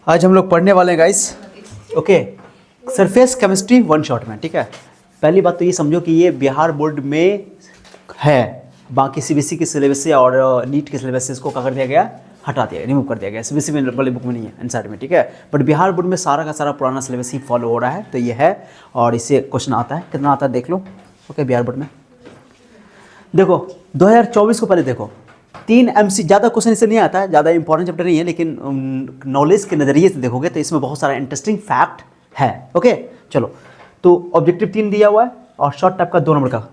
आज हम लोग पढ़ने वाले हैं guys, okay, surface chemistry one shot में। ठीक है, पहली बात तो ये समझो कि ये बिहार बोर्ड में है, बाकी सीबीएसई के सिलेबस से और नीट के सिलेबस से इसको क्या कर दिया गया, हटा दिया गया, रिमूव कर दिया गया। सीबीएसई में वाली बुक में नहीं है, एनसीईआरटी में। ठीक है, बट बिहार बोर्ड में सारा का सारा पुराना सिलेबस ही फॉलो हो रहा है, तो ये है और इससे क्वेश्चन आता है। कितना आता है देख लो। ओके, बिहार बोर्ड में देखो 2024 को पहले देखो, 3 MC, ज़्यादा क्वेश्चन इससे नहीं आता है, ज़्यादा इंपॉर्टेंट चैप्टर नहीं है, लेकिन नॉलेज के नज़रिए से देखोगे तो इसमें बहुत सारा इंटरेस्टिंग फैक्ट है। ओके चलो, तो ऑब्जेक्टिव 3 दिया हुआ है और शॉर्ट टाइप का 2 नंबर का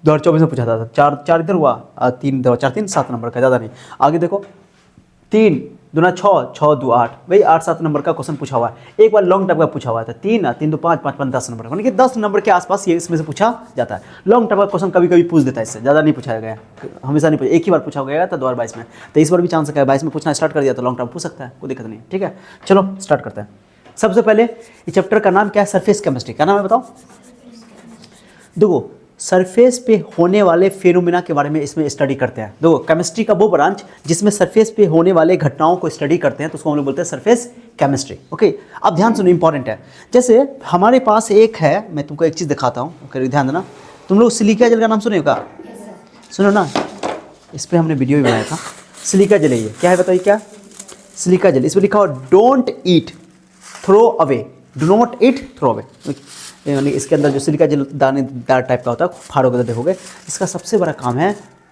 2024 में पूछा था। चार इधर हुआ, 3 इधर, 4 3 7 नंबर का, ज़्यादा नहीं। आगे देखो 3 दूना 6, 6 2 8, भाई 8 7 नंबर का क्वेश्चन पूछा हुआ है। एक बार लॉन्ग टाइप का पूछा हुआ था, 3 3 2 5 5 5 10 नंबर का, यानी कि 10 नंबर के आसपास ये इसमें से पूछा जाता है। लॉन्ग टाइप का क्वेश्चन कभी कभी पूछ देता है, इससे ज़्यादा नहीं पूछा गया, हमेशा नहीं पूछा। एक ही बार पूछा गया था 2022 में, तो इस बार भी चांस है 22 में पूछना स्टार्ट कर दिया तो लॉन्ग टाइप पूछ सकता है, कोई दिक्कत नहीं। ठीक है, चलो स्टार्ट करते हैं। सबसे पहले इस चैप्टर का नाम क्या है, सरफेस केमिस्ट्री। क्या नाम है बताओ। देखो सरफेस पे होने वाले फेनोमेना के बारे में इसमें स्टडी करते हैं। देखो केमिस्ट्री का वो ब्रांच जिसमें सरफेस पे होने वाले घटनाओं को स्टडी करते हैं, तो उसको हम लोग बोलते हैं सरफेस केमिस्ट्री। ओके, अब ध्यान सुनो, इंपॉर्टेंट है। जैसे हमारे पास एक है, मैं तुमको एक चीज़ दिखाता हूँ, ओके ध्यान देना। तुम लोग सिलिका जेल का नाम सुने होगा, सुनो ना, इस पर हमने वीडियो भी बनाया था। सिलिका जेल, ये क्या है बताइए, क्या सिलिका जेल। इस पर लिखा हो don't eat throw away, do not eat throw away. यानी इसके अंदर जो सिलिका जेल दानेदार टाइप का होता है, फाड़ोगे तो देखोगे, इसका सबसे बड़ा काम है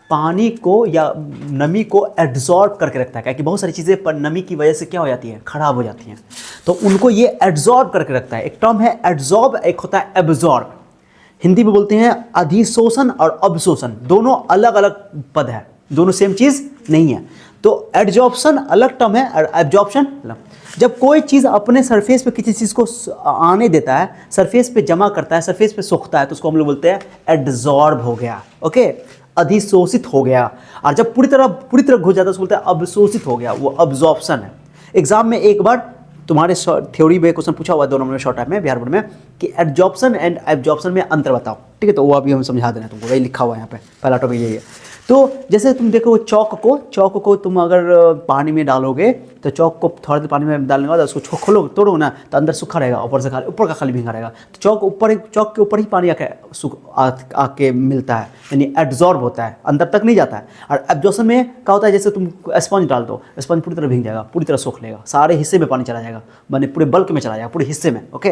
पानी को या नमी को एड्जॉर्ब करके रखता है। क्या कि बहुत सारी चीज़ें पर नमी की वजह से क्या हो जाती हैं, खराब हो जाती हैं, तो उनको ये एड्जॉर्ब करके रखता है। एक टर्म है एड्जॉर्ब, एक होता है एब्जॉर्ब। हिंदी में बोलते हैं अधिशोषण और अवशोषण, दोनों अलग अलग पद है, दोनों सेम चीज़ नहीं है। तो एड्जॉर्प्शन अलग टर्म है और एब्जॉर्प्शन अलग। जब कोई चीज़ अपने सरफेस पे किसी चीज़ को आने देता है, सरफेस पे जमा करता है, सरफेस पे सोखता है, तो उसको हम लोग बोलते हैं एड्जॉर्ब हो गया। ओके, अधिशोषित हो गया। और जब पूरी तरह घुस जाता है, उसको बोलते हैं अवशोषित हो गया, वो अब्जॉर्प्शन है। एग्जाम में एक बार तुम्हारे थ्योरी में क्वेश्चन पूछा हुआ है 2 नंबर में शॉर्ट टाइप में बिहार बोर्ड में, कि एड्जॉर्प्शन एंड एब्जॉर्प्शन में अंतर बताओ। ठीक है, तो वो अभी हम समझा देना तुमको, वही लिखा हुआ है यहाँ पे, पहला टॉपिक यही है। तो जैसे तुम देखो चौक को तुम अगर पानी में डालोगे, तो चौक को थोड़ा देर पानी में डालने के बाद उसको खोलो, तोड़ो ना, तो अंदर सूखा रहेगा, ऊपर का खाली भींगा रहेगा। तो चौक के ऊपर ही पानी आके मिलता है, यानी एब्जॉर्ब होता है, अंदर तक नहीं जाता है। और एब्जॉर्प्शन में क्या होता है, जैसे तुम स्पंज डाल दो, स्पंज पूरी तरह भींग जाएगा, पूरी तरह सूख लेगा, सारे हिस्से में पानी चला जाएगा, माने पूरे बल्क में चला जाएगा, पूरे हिस्से में। ओके,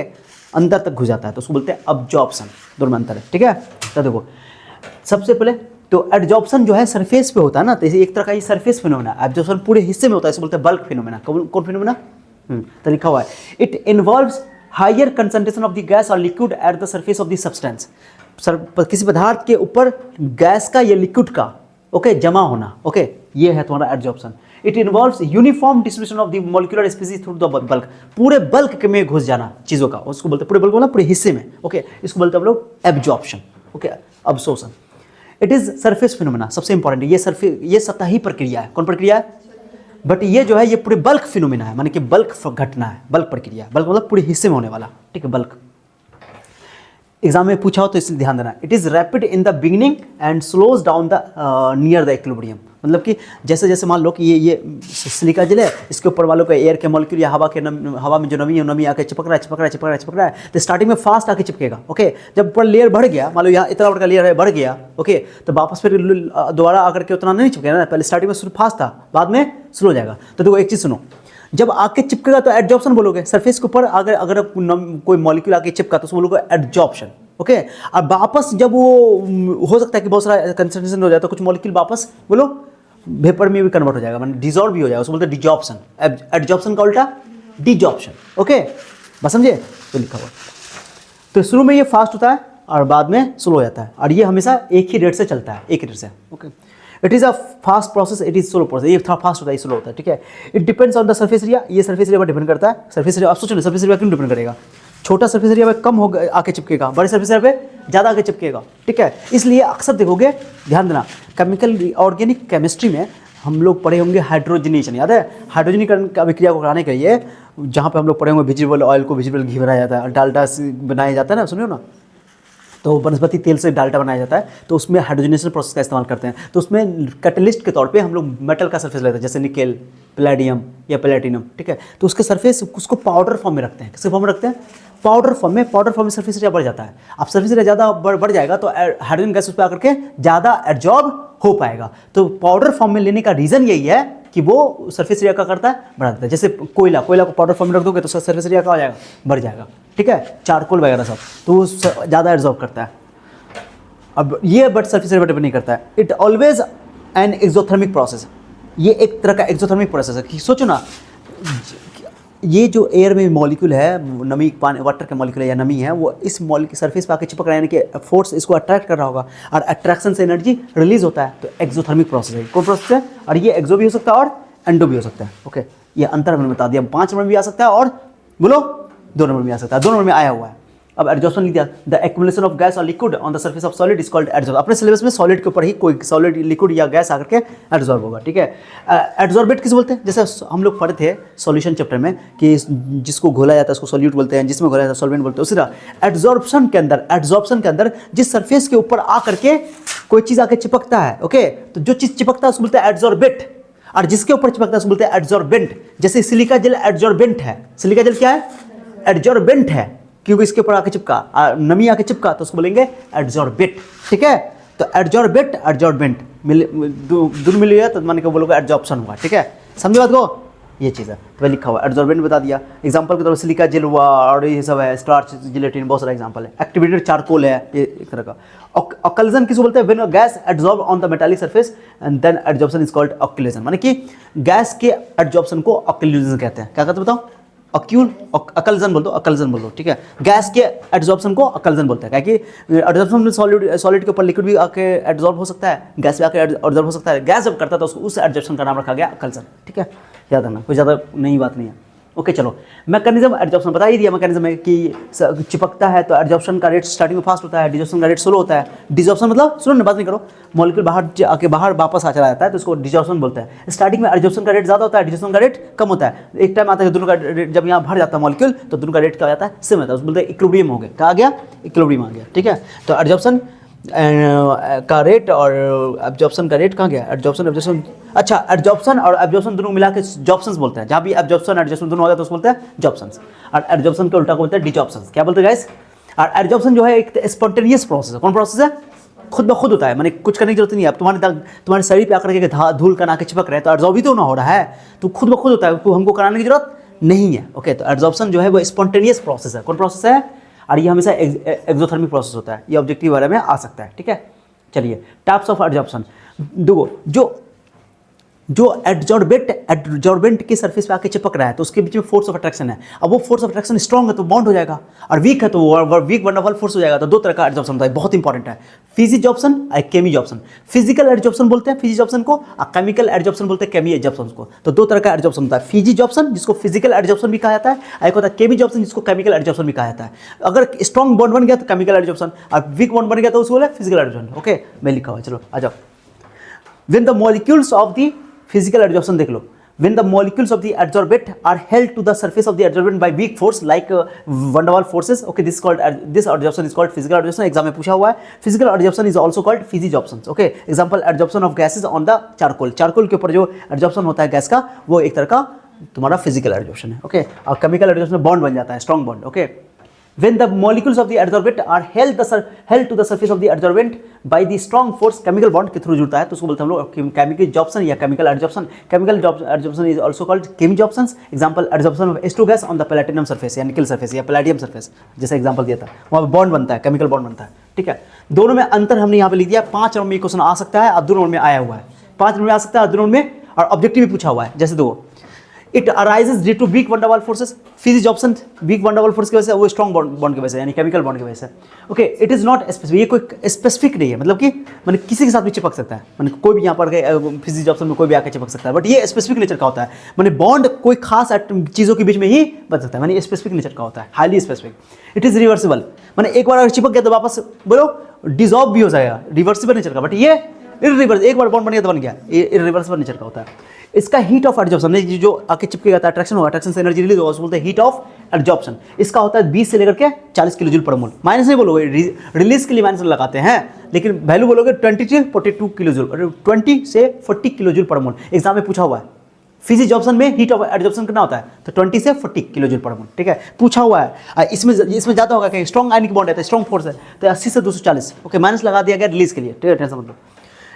अंदर तक घुस जाता है, तो उसको बोलते हैं अब्जॉर्प्शन। दोनों में अंतर है। ठीक है, तो देखो सबसे पहले तो एड्जॉर्प्शन जो है सरफेस पे होता है ना, तो एक तरह का ये सरफेस फिनोमेना। एब्जॉर्प्शन पूरे हिस्से में होता है, इसको बोलते हैं बल्क फिनोमेना। कौन फिनोमेना, तो लिखा हुआ है it involves higher concentration of the gas और liquid at the surface of the substance. किसी पदार्थ के ऊपर गैस का या लिक्विड का ओके जमा होना। ओके, ये है तुम्हारा adsorption. It involves uniform distribution of the molecular species through the bulk, पूरे बल्क में घुस जाना चीज़ों का, उसको बोलते हैं पूरे बल्क, पूरे हिस्से में। ओके, इसको बोलते हैं हम लोग absorption. Okay, absorption. It is surface phenomena, सबसे इंपॉर्टेंट ये सतही प्रक्रिया है। कौन प्रक्रिया है, बट ये जो है ये पूरे बल्क फिनोमेना है, माने कि बल्क घटना है, बल्क प्रक्रिया। बल्क मतलब पूरे हिस्से में होने वाला। ठीक है, बल्क एग्जाम में पूछा हो तो इसलिए ध्यान देना। It is rapid in the beginning and slows down the near the equilibrium. मतलब कि जैसे जैसे मान लो कि ये सिलिका जेल है, इसके ऊपर वालों का एयर के मॉलिक्यूल या हवा में जो नमी है, नमी आके चिपक रहा है, तो स्टार्टिंग में फास्ट आके चिपकेगा। ओके, जब ऊपर लेयर बढ़ गया, मान लो यहाँ इतना बड़ा लेयर है, बढ़ गया, ओके, तो वापस फिर दोबारा आकर के उतना नहीं चिपकेगा ना, पहले स्टार्टिंग में फास्ट था, बाद में स्लो हो जाएगा। तो देखो एक चीज़ सुनो, जब आके चिपकेगा तो एड्जॉर्प्शन बोलोगे, सरफेस के ऊपर अगर कोई मॉलिक्यूल आके चिपका तो उसको बोलोगे एड्जॉर्प्शन। ओके, अब वापस जब वो हो सकता है कि बहुत सारा कंसंट्रेशन हो जाए, तो कुछ मॉलिक्यूल वापस बोलो वेपर में भी कन्वर्ट हो जाएगा, मतलब डिजॉल्व भी हो जाएगा, उसको बोलते हैं डिजॉर्प्शन। एड्जॉर्प्शन का उल्टा डिजॉर्प्शन। ओके, बस समझे, तो लिखा हुआ। तो शुरू में ये फास्ट होता है और बाद में स्लो हो जाता है, और ये हमेशा एक ही रेट से चलता है, एक ही रेट से। Okay, it is a fast process, it is slow process. ये थोड़ा फास्ट होता है, स्लो होता है। ठीक है, it depends on the surface area, ये सर्फेस एरिया पर डिपेंड करता है। सर्फेस एरिया, अब सोचो ना, सर्फेस एरिया क्यों डिपेंड करेगा, छोटा सर्फेस एरिया में कम हो आके चिपकेगा, बड़े सर्फेस एरिया पे ज़्यादा आके चिपकेगा। ठीक है, इसलिए अक्सर देखोगे, ध्यान देना, केमिकल ऑर्गेनिक केमिस्ट्री में हम लोग पढ़े होंगे हाइड्रोजनेशन, याद है, हाइड्रोजनीकरण की अभिक्रिया को कराने के लिए जहाँ पे हम लोग पढ़े होंगे वेजिटेबल ऑयल को वेजिटेबल घी बनाया जाता है, डालडा बनाया जाता है ना, सुनियो ना, तो वनस्पति तेल से डाल्टा बनाया जाता है, तो उसमें हाइड्रोजनेशन प्रोसेस का इस्तेमाल करते हैं। तो उसमें कैटलिस्ट के तौर पे हम लोग मेटल का सरफेस लेते हैं, जैसे निकेल, पैलेडियम या प्लेटिनम, ठीक है। तो उसके सरफेस उसको पाउडर फॉर्म में रखते हैं। किसके फॉर्म में रखते हैं? पाउडर फॉर्म में। पाउडर फॉर्म में सरफेस एरिया बढ़ जाता है। अब सरफेस एरिया ज़्यादा बढ़ जाएगा तो हाइड्रोजन गैस उस पर आकर के ज़्यादा एब्जॉर्ब हो पाएगा। तो पाउडर फॉर्म में लेने का रीज़न यही है कि वो सरफेस एरिया का करता है, बढ़ा देता है। जैसे कोयला को पाउडर फॉर्म में रख दोगे तो सरफेस एरिया का हो जाएगा, बढ़ जाएगा, ठीक है। चारकोल वगैरह सब तो वो ज़्यादा एब्जॉर्ब करता है। अब ये बट सरफेस एरिया नहीं करता है। It always an exothermic process. ये एक तरह का एक्सोथर्मिक प्रोसेस है कि सोचो ना, ये जो एयर में मॉलिक्यूल है, नमी पानी वाटर के मॉलिक्यूल है या नमी है, वो इस मॉलिक्यूल सरफेस पे आके चिपक रहा है, यानी कि फोर्स इसको अट्रैक्ट कर रहा होगा और अट्रैक्शन से एनर्जी रिलीज होता है। तो एक्सोथर्मिक प्रोसेस है। कौन प्रोसेस है? और ये एक्सो भी हो सकता है और एंडो भी हो सकता है। ओके, ये अंतर मैंने बता दिया। 5 नंबर में भी आ सकता है और बोलो 2 नंबर में आ सकता है। 2 नंबर में आया हुआ है। अब एडजॉर्प्शन लिख दिया, द एक्युमुलेशन ऑफ गैस और liquid on the surface of solid is called adsorb. अपने सिलेबस में सॉलिड के ऊपर ही कोई सॉलिड, लिक्विड या गैस आकर के एडजॉर्ब होगा, ठीक है। एडजॉर्बेट किसे बोलते हैं? जैसे हम लोग पढ़े थे सॉल्यूशन चैप्टर में कि जिसको घोला जाता है उसको सॉल्यूट बोलते हैं, जिसमें घोला जाता है सॉल्वेंट बोलते हैं। उसी तरह एडजॉर्प्शन के अंदर जिस सरफेस के ऊपर आकर के कोई चीज़ आकर चिपकता है, ओके, तो जो चीज़ चिपकता है उसको बोलते हैं एडजॉर्बेट, और जिसके ऊपर चिपकता है उसको बोलते हैं एडजॉर्बेंट। जैसे सिलिका जेल एडजॉर्बेंट है। सिलिका जेल क्या है? एडजॉर्बेंट है, क्योंकि इसके ऊपर आके चिपका, नमी आके चिपका, तो उसको बोलेंगे एडजॉर्बेट, ठीक है। तो एडजॉर्बेट, एडजॉर्बेंट दोनों मिल गया तो मान के बोलोगे एडजॉर्प्शन हुआ, ठीक है। समझे बात को? ये चीज़ है, तो लिखा हुआ एडजॉर्बेंट बता दिया। एग्जांपल के तौर पर सिलिका जेल हुआ और ये सब है, स्टार्च, जिलेटिन, बहुत सारा एग्जांपल है। एक्टिवेटेड चारकोल है, ये एक तरह का। ऑक्लूजन किसको बोलते हैं? When gas absorb on the metallic surface and then absorption is called occlusion. माने कि गैस के एब्जॉर्प्शन को ऑक्लूजन कहते हैं। क्या कहते हैं बताओ? अकल्जन बोल दो, ठीक है। गैस के एड्जॉर्प्शन को अकल्जन बोलते हैं, क्या कि एड्जॉर्प्शन में सॉलिड के ऊपर लिक्विड भी आके एड्जॉर्ब हो सकता है, गैस भी आके एड्जॉर्ब हो सकता है। गैस जब करता है तो उस एड्जॉर्प्शन का नाम रखा गया अकल्जन, ठीक है। याद रखना, कोई ज़्यादा नई बात नहीं है। ओके, चलो मैकेनिज्म एड्जॉर्प्शन बता ही दिया। मैकेनिज्म है कि चिपकता है तो एड्जॉर्प्शन का रेट स्टार्टिंग में फास्ट होता है, डिजॉर्प्शन का रेट स्लो होता है। डिजॉर्प्शन मतलब, सुनो ना, बात नहीं करो, मॉलिक्यूल बाहर वापस आ चला जाता है तो उसको डिजॉर्प्शन बोलते हैं। स्टार्टिंग में एड्जॉर्प्शन का रेट ज़्यादा होता है, डिजॉर्प्शन का रेट कम होता है। एक टाइम आता है दोनों का रेट, जब यहाँ भर जाता है मॉलिक्यूल तो दोनों का रेट क्या हो जाता है? सेम होता है। उसको बोलते हैं इक्विलिब्रियम हो गया। कहा गया? इक्विलिब्रियम आ गया, ठीक है। तो एड्जॉर्प्शन का रेट और एब्जॉर्प्शन का रेट कहाँ गया? एब्जॉर्प्शन, अच्छा, एब्जॉर्प्शन और एब्जॉर्प्शन दोनों मिला के जॉब्शंस बोलते हैं। जहाँ भी एब्जॉर्प्शन एड्जॉर्प्शन दोनों हो जाता है उसको बोलते हैं जॉब्शंस, और एब्जॉर्प्शन के उल्टा को बोलते हैं डिजॉर्प्शंस। क्या बोलते हैं गाइस? और एब्जॉर्प्शन जो है एक स्पॉन्टेनियस प्रोसेस है। कौन प्रोसेस है? खुद ब खुद होता है, माने कुछ करने की जरूरत नहीं है। अब तुम्हारे शरीर पे आकर के धूल कना के चिपक रहे हैं तो एब्जॉर्ब ही तो ना हो रहा है, तो खुद ब खुद होता है, तो हमको कराने की जरूरत नहीं है। ओके, तो एब्जॉर्प्शन जो है वो स्पॉन्टेनियस प्रोसेस है। कौन प्रोसेस है? और ये हमेशा एक्सोथर्मिक प्रोसेस होता है। ये ऑब्जेक्टिव वाले में आ सकता है, ठीक है। चलिए, टाइप्स ऑफ एड्जॉर्प्शन देखो। जो एड्जॉर्बेंट की सरफेस पे आके चिपक रहा है तो उसके बीच में फोर्स ऑफ अट्रैक्शन है। अब वो फोर्स ऑफ अट्रैक्शन स्ट्रॉन्ग है तो बॉन्ड हो जाएगा, और वीक है तो वीक वन डबल फोर्स हो जाएगा। तो 2 तरह का एड्जॉर्प्शन होता है, बहुत इंपॉर्टेंट है। फिजिजॉर्प्शन और केमिजॉर्प्शन। फिजिकल एड्जॉर्प्शन बोलते हैं फिजिजॉर्प्शन को, और केमिकल एड्जॉर्प्शन बोलते हैं केमिजॉर्प्शन को। तो 2 तरह का एड्जॉर्प्शन होता है, फिजिजॉर्प्शन जिसको फिजिकल एड्जॉर्प्शन भी कहा जाता है, एक होता है केमिजॉर्प्शन जिसको केमिकल एड्जॉर्प्शन भी कहा जाता है। अगर स्ट्रॉन्ग बॉन्ड बन गया तो केमिकल एड्जॉर्प्शन, और वीक बॉन्ड बन गया तो उसको बोले फिजिकल एड्जॉर्प्शन। ओके, मैं लिखा हुआ, चलो आ जाओ। When the molecules of the physical adsorption देख लो। When the molecules of the adsorbate are held to the surface of the adsorbent by weak force like van der Waals forces, okay, this adsorption is called physical adsorption. Exam में पूछा हुआ है। Physical adsorption is also called physisorption. Okay, example adsorption of gases on the charcoal. Charcoal के ऊपर जो adsorption होता है gas का, वो एक तरह का तुम्हारा physical adsorption है। Okay, और chemical adsorption में बॉन्ड बन जाता है, strong bond. Okay, when the molecules of the adsorbate are held to the surface of the adsorbent by the strong force chemical bond के थ्रू जुड़ता है तो उसको बोलते हैं हम लोग केमिकल एड्जॉर्प्शन या chemical adsorption. Chemical adsorption is also called chemisorptions. Example adsorption of H2 gas on the platinum surface या निकल सरफेस या पैलेडियम सरफेस, जैसे एग्जांपल दिया था, वहाँ बॉन्ड बनता है, केमिकल बॉन्ड बनता है, ठीक है। दोनों में अंतर हमने यहाँ पे लिख दिया। 5 नंबर में क्वेश्चन आ सकता है और 2 नंबर में आया हुआ है। 5 नंबर में आ सकता है और 2 नंबर में, और ऑब्जेक्टिव भी पूछा हुआ है। जैसे दो, it arises due to weak van der Waals forces. फिजिजॉर्प्शन week van der वाल फोर्स की वजह से, वो स्ट्रॉन्ग बॉन्ड की वजह से, यानी केमिकल बॉन्ड की वजह से। Okay, it is not specific, ये कोई स्पेसिफिक नहीं है, मतलब कि मैंने किसी के साथ भी चिपक सकता है, मैंने कोई भी यहाँ पर फिजिजॉर्प्शन में कोई भी आकर चिपक सकता है, बट ये स्पेसिफिक नेचर का होता है। मैंने बॉन्ड कोई खास चीज़ों के बीच में ही बन सकता है, मैंने स्पेसिफिक नेचर का होता है, highly specific. It is reversible, मैंने एक बार अगर चिपक गया तो वापस बोलो डिजॉल्व भी हो जाएगा, रिवर्सिबल नेचर का, बट ये इरिवर्स, एक बार बॉन्ड बन गया तो बन गया, इरिवर्सिबल नेचर का होता है। इसका हीट ऑफ एडजॉर्प्शन, जो आके चिपकेगा तो अट्रैक्शन होगा, अट्रैक्शन से एनर्जी रिलीज होगा, उसको बोलते हैं हीट ऑफ एडजॉर्प्शन। इसका होता है 20 से लेकर के 40 किलो जूल पर मोल। माइनस नहीं बोलोगे, रिलीज के लिए माइनस लगाते हैं, लेकिन वैल्यू बोलोगे 20 से 42 किलो जूल, 20 से 40 किलो जूल पर मोल। एग्जाम में पूछा हुआ है, फिजिक्स जॉब्सन में हीट ऑफ एडजॉर्प्शन कितना होता है, तो 20 से 40 किलो जूल पर मोल, ठीक है, पूछा हुआ है। इसमें ज़्यादा होगा कि स्ट्रॉन्ग आयनिक बॉन्ड है, स्ट्रॉन्ग फोर्स है, तो 80 से 240, ओके, माइनस लगा दिया गया रिलीज के लिए, ठीक है, टेंशन मतलब।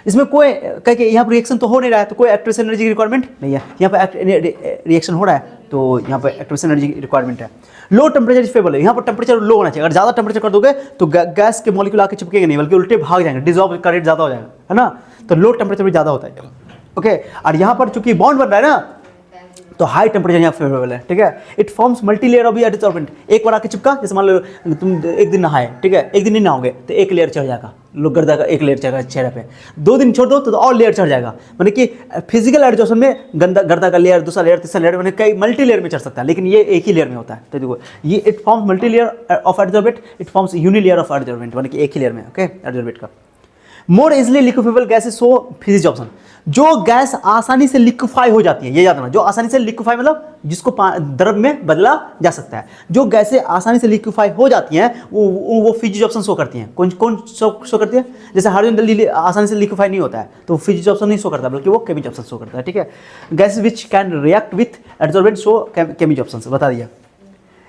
इसमें कोई कह के यहाँ पर रिएक्शन तो हो नहीं रहा है, तो कोई एक्टिवेशन एनर्जी की रिक्वायरमेंट नहीं है। यहाँ पर रिएक्शन हो रहा है, तो यहाँ पर एक्टिवेशन एनर्जी की रिक्वायरमेंट है। लो टेम्परेचर फेबल है, यहाँ पर टेम्परेचर लो होना चाहिए। अगर ज़्यादा टेम्परेचर कर दोगे तो गैस के मॉलिक्यूल आके चिपकेंगे नहीं, बल्कि उल्टे भाग जाएंगे, डिजॉल्व का रेट ज़्यादा हो जाएगा, है ना। तो लो टेम्परेचर भी ज़्यादा होता है, ओके। और यहाँ पर चूंकि बॉन्ड बन रहा है ना, तो हाई टेम्परेचर यहाँ फेवरेबल है, ठीक है। It forms multi layer of adsorbent. एक बार आके चिपका, जैसे मान लो तुम एक दिन नहाए, ठीक है, एक दिन नहीं नहाओगे तो एक लेयर चढ़ जाएगा, लोग गर्दा का एक लेयर चढ़ेगा चेहरे पे। 2 दिन छोड़ दो तो और लेयर चढ़ जाएगा। मतलब कि फिजिकल एडजॉर्प्शन में गर्दा का लेयर, दूसरा लेयर, तीसरा लेयर, मैंने कई मल्टी लेयर में चढ़ सकता है, लेकिन ये एक ही लेयर में होता है। तो देखो ये it forms multi layer of adsorbent, it forms uni layer of adsorbent, मतलब कि एक ही लेयर में, ओके, एडजॉर्बेंट का। More easily liquefiable gases so physisorption, जो गैस आसानी से लिक्विफाई हो जाती है, ये याद रखना, जो आसानी से लिक्विफाई मतलब जिसको द्रव में बदला जा सकता है। जो गैसें आसानी से लिक्विफाई हो जाती हैं वो फिजिक्स जॉब्सन शो करती हैं। कौन शो करती है? जैसे हाइड्रोजन जल्दी आसानी से लिक्विफाई नहीं होता है तो फिजिक्स जॉब्सन नहीं शो करता, बल्कि वो केमी जॉब्सन शो करता है, ठीक है। Gas which can react with adsorbent show chemisorption, बता दिया।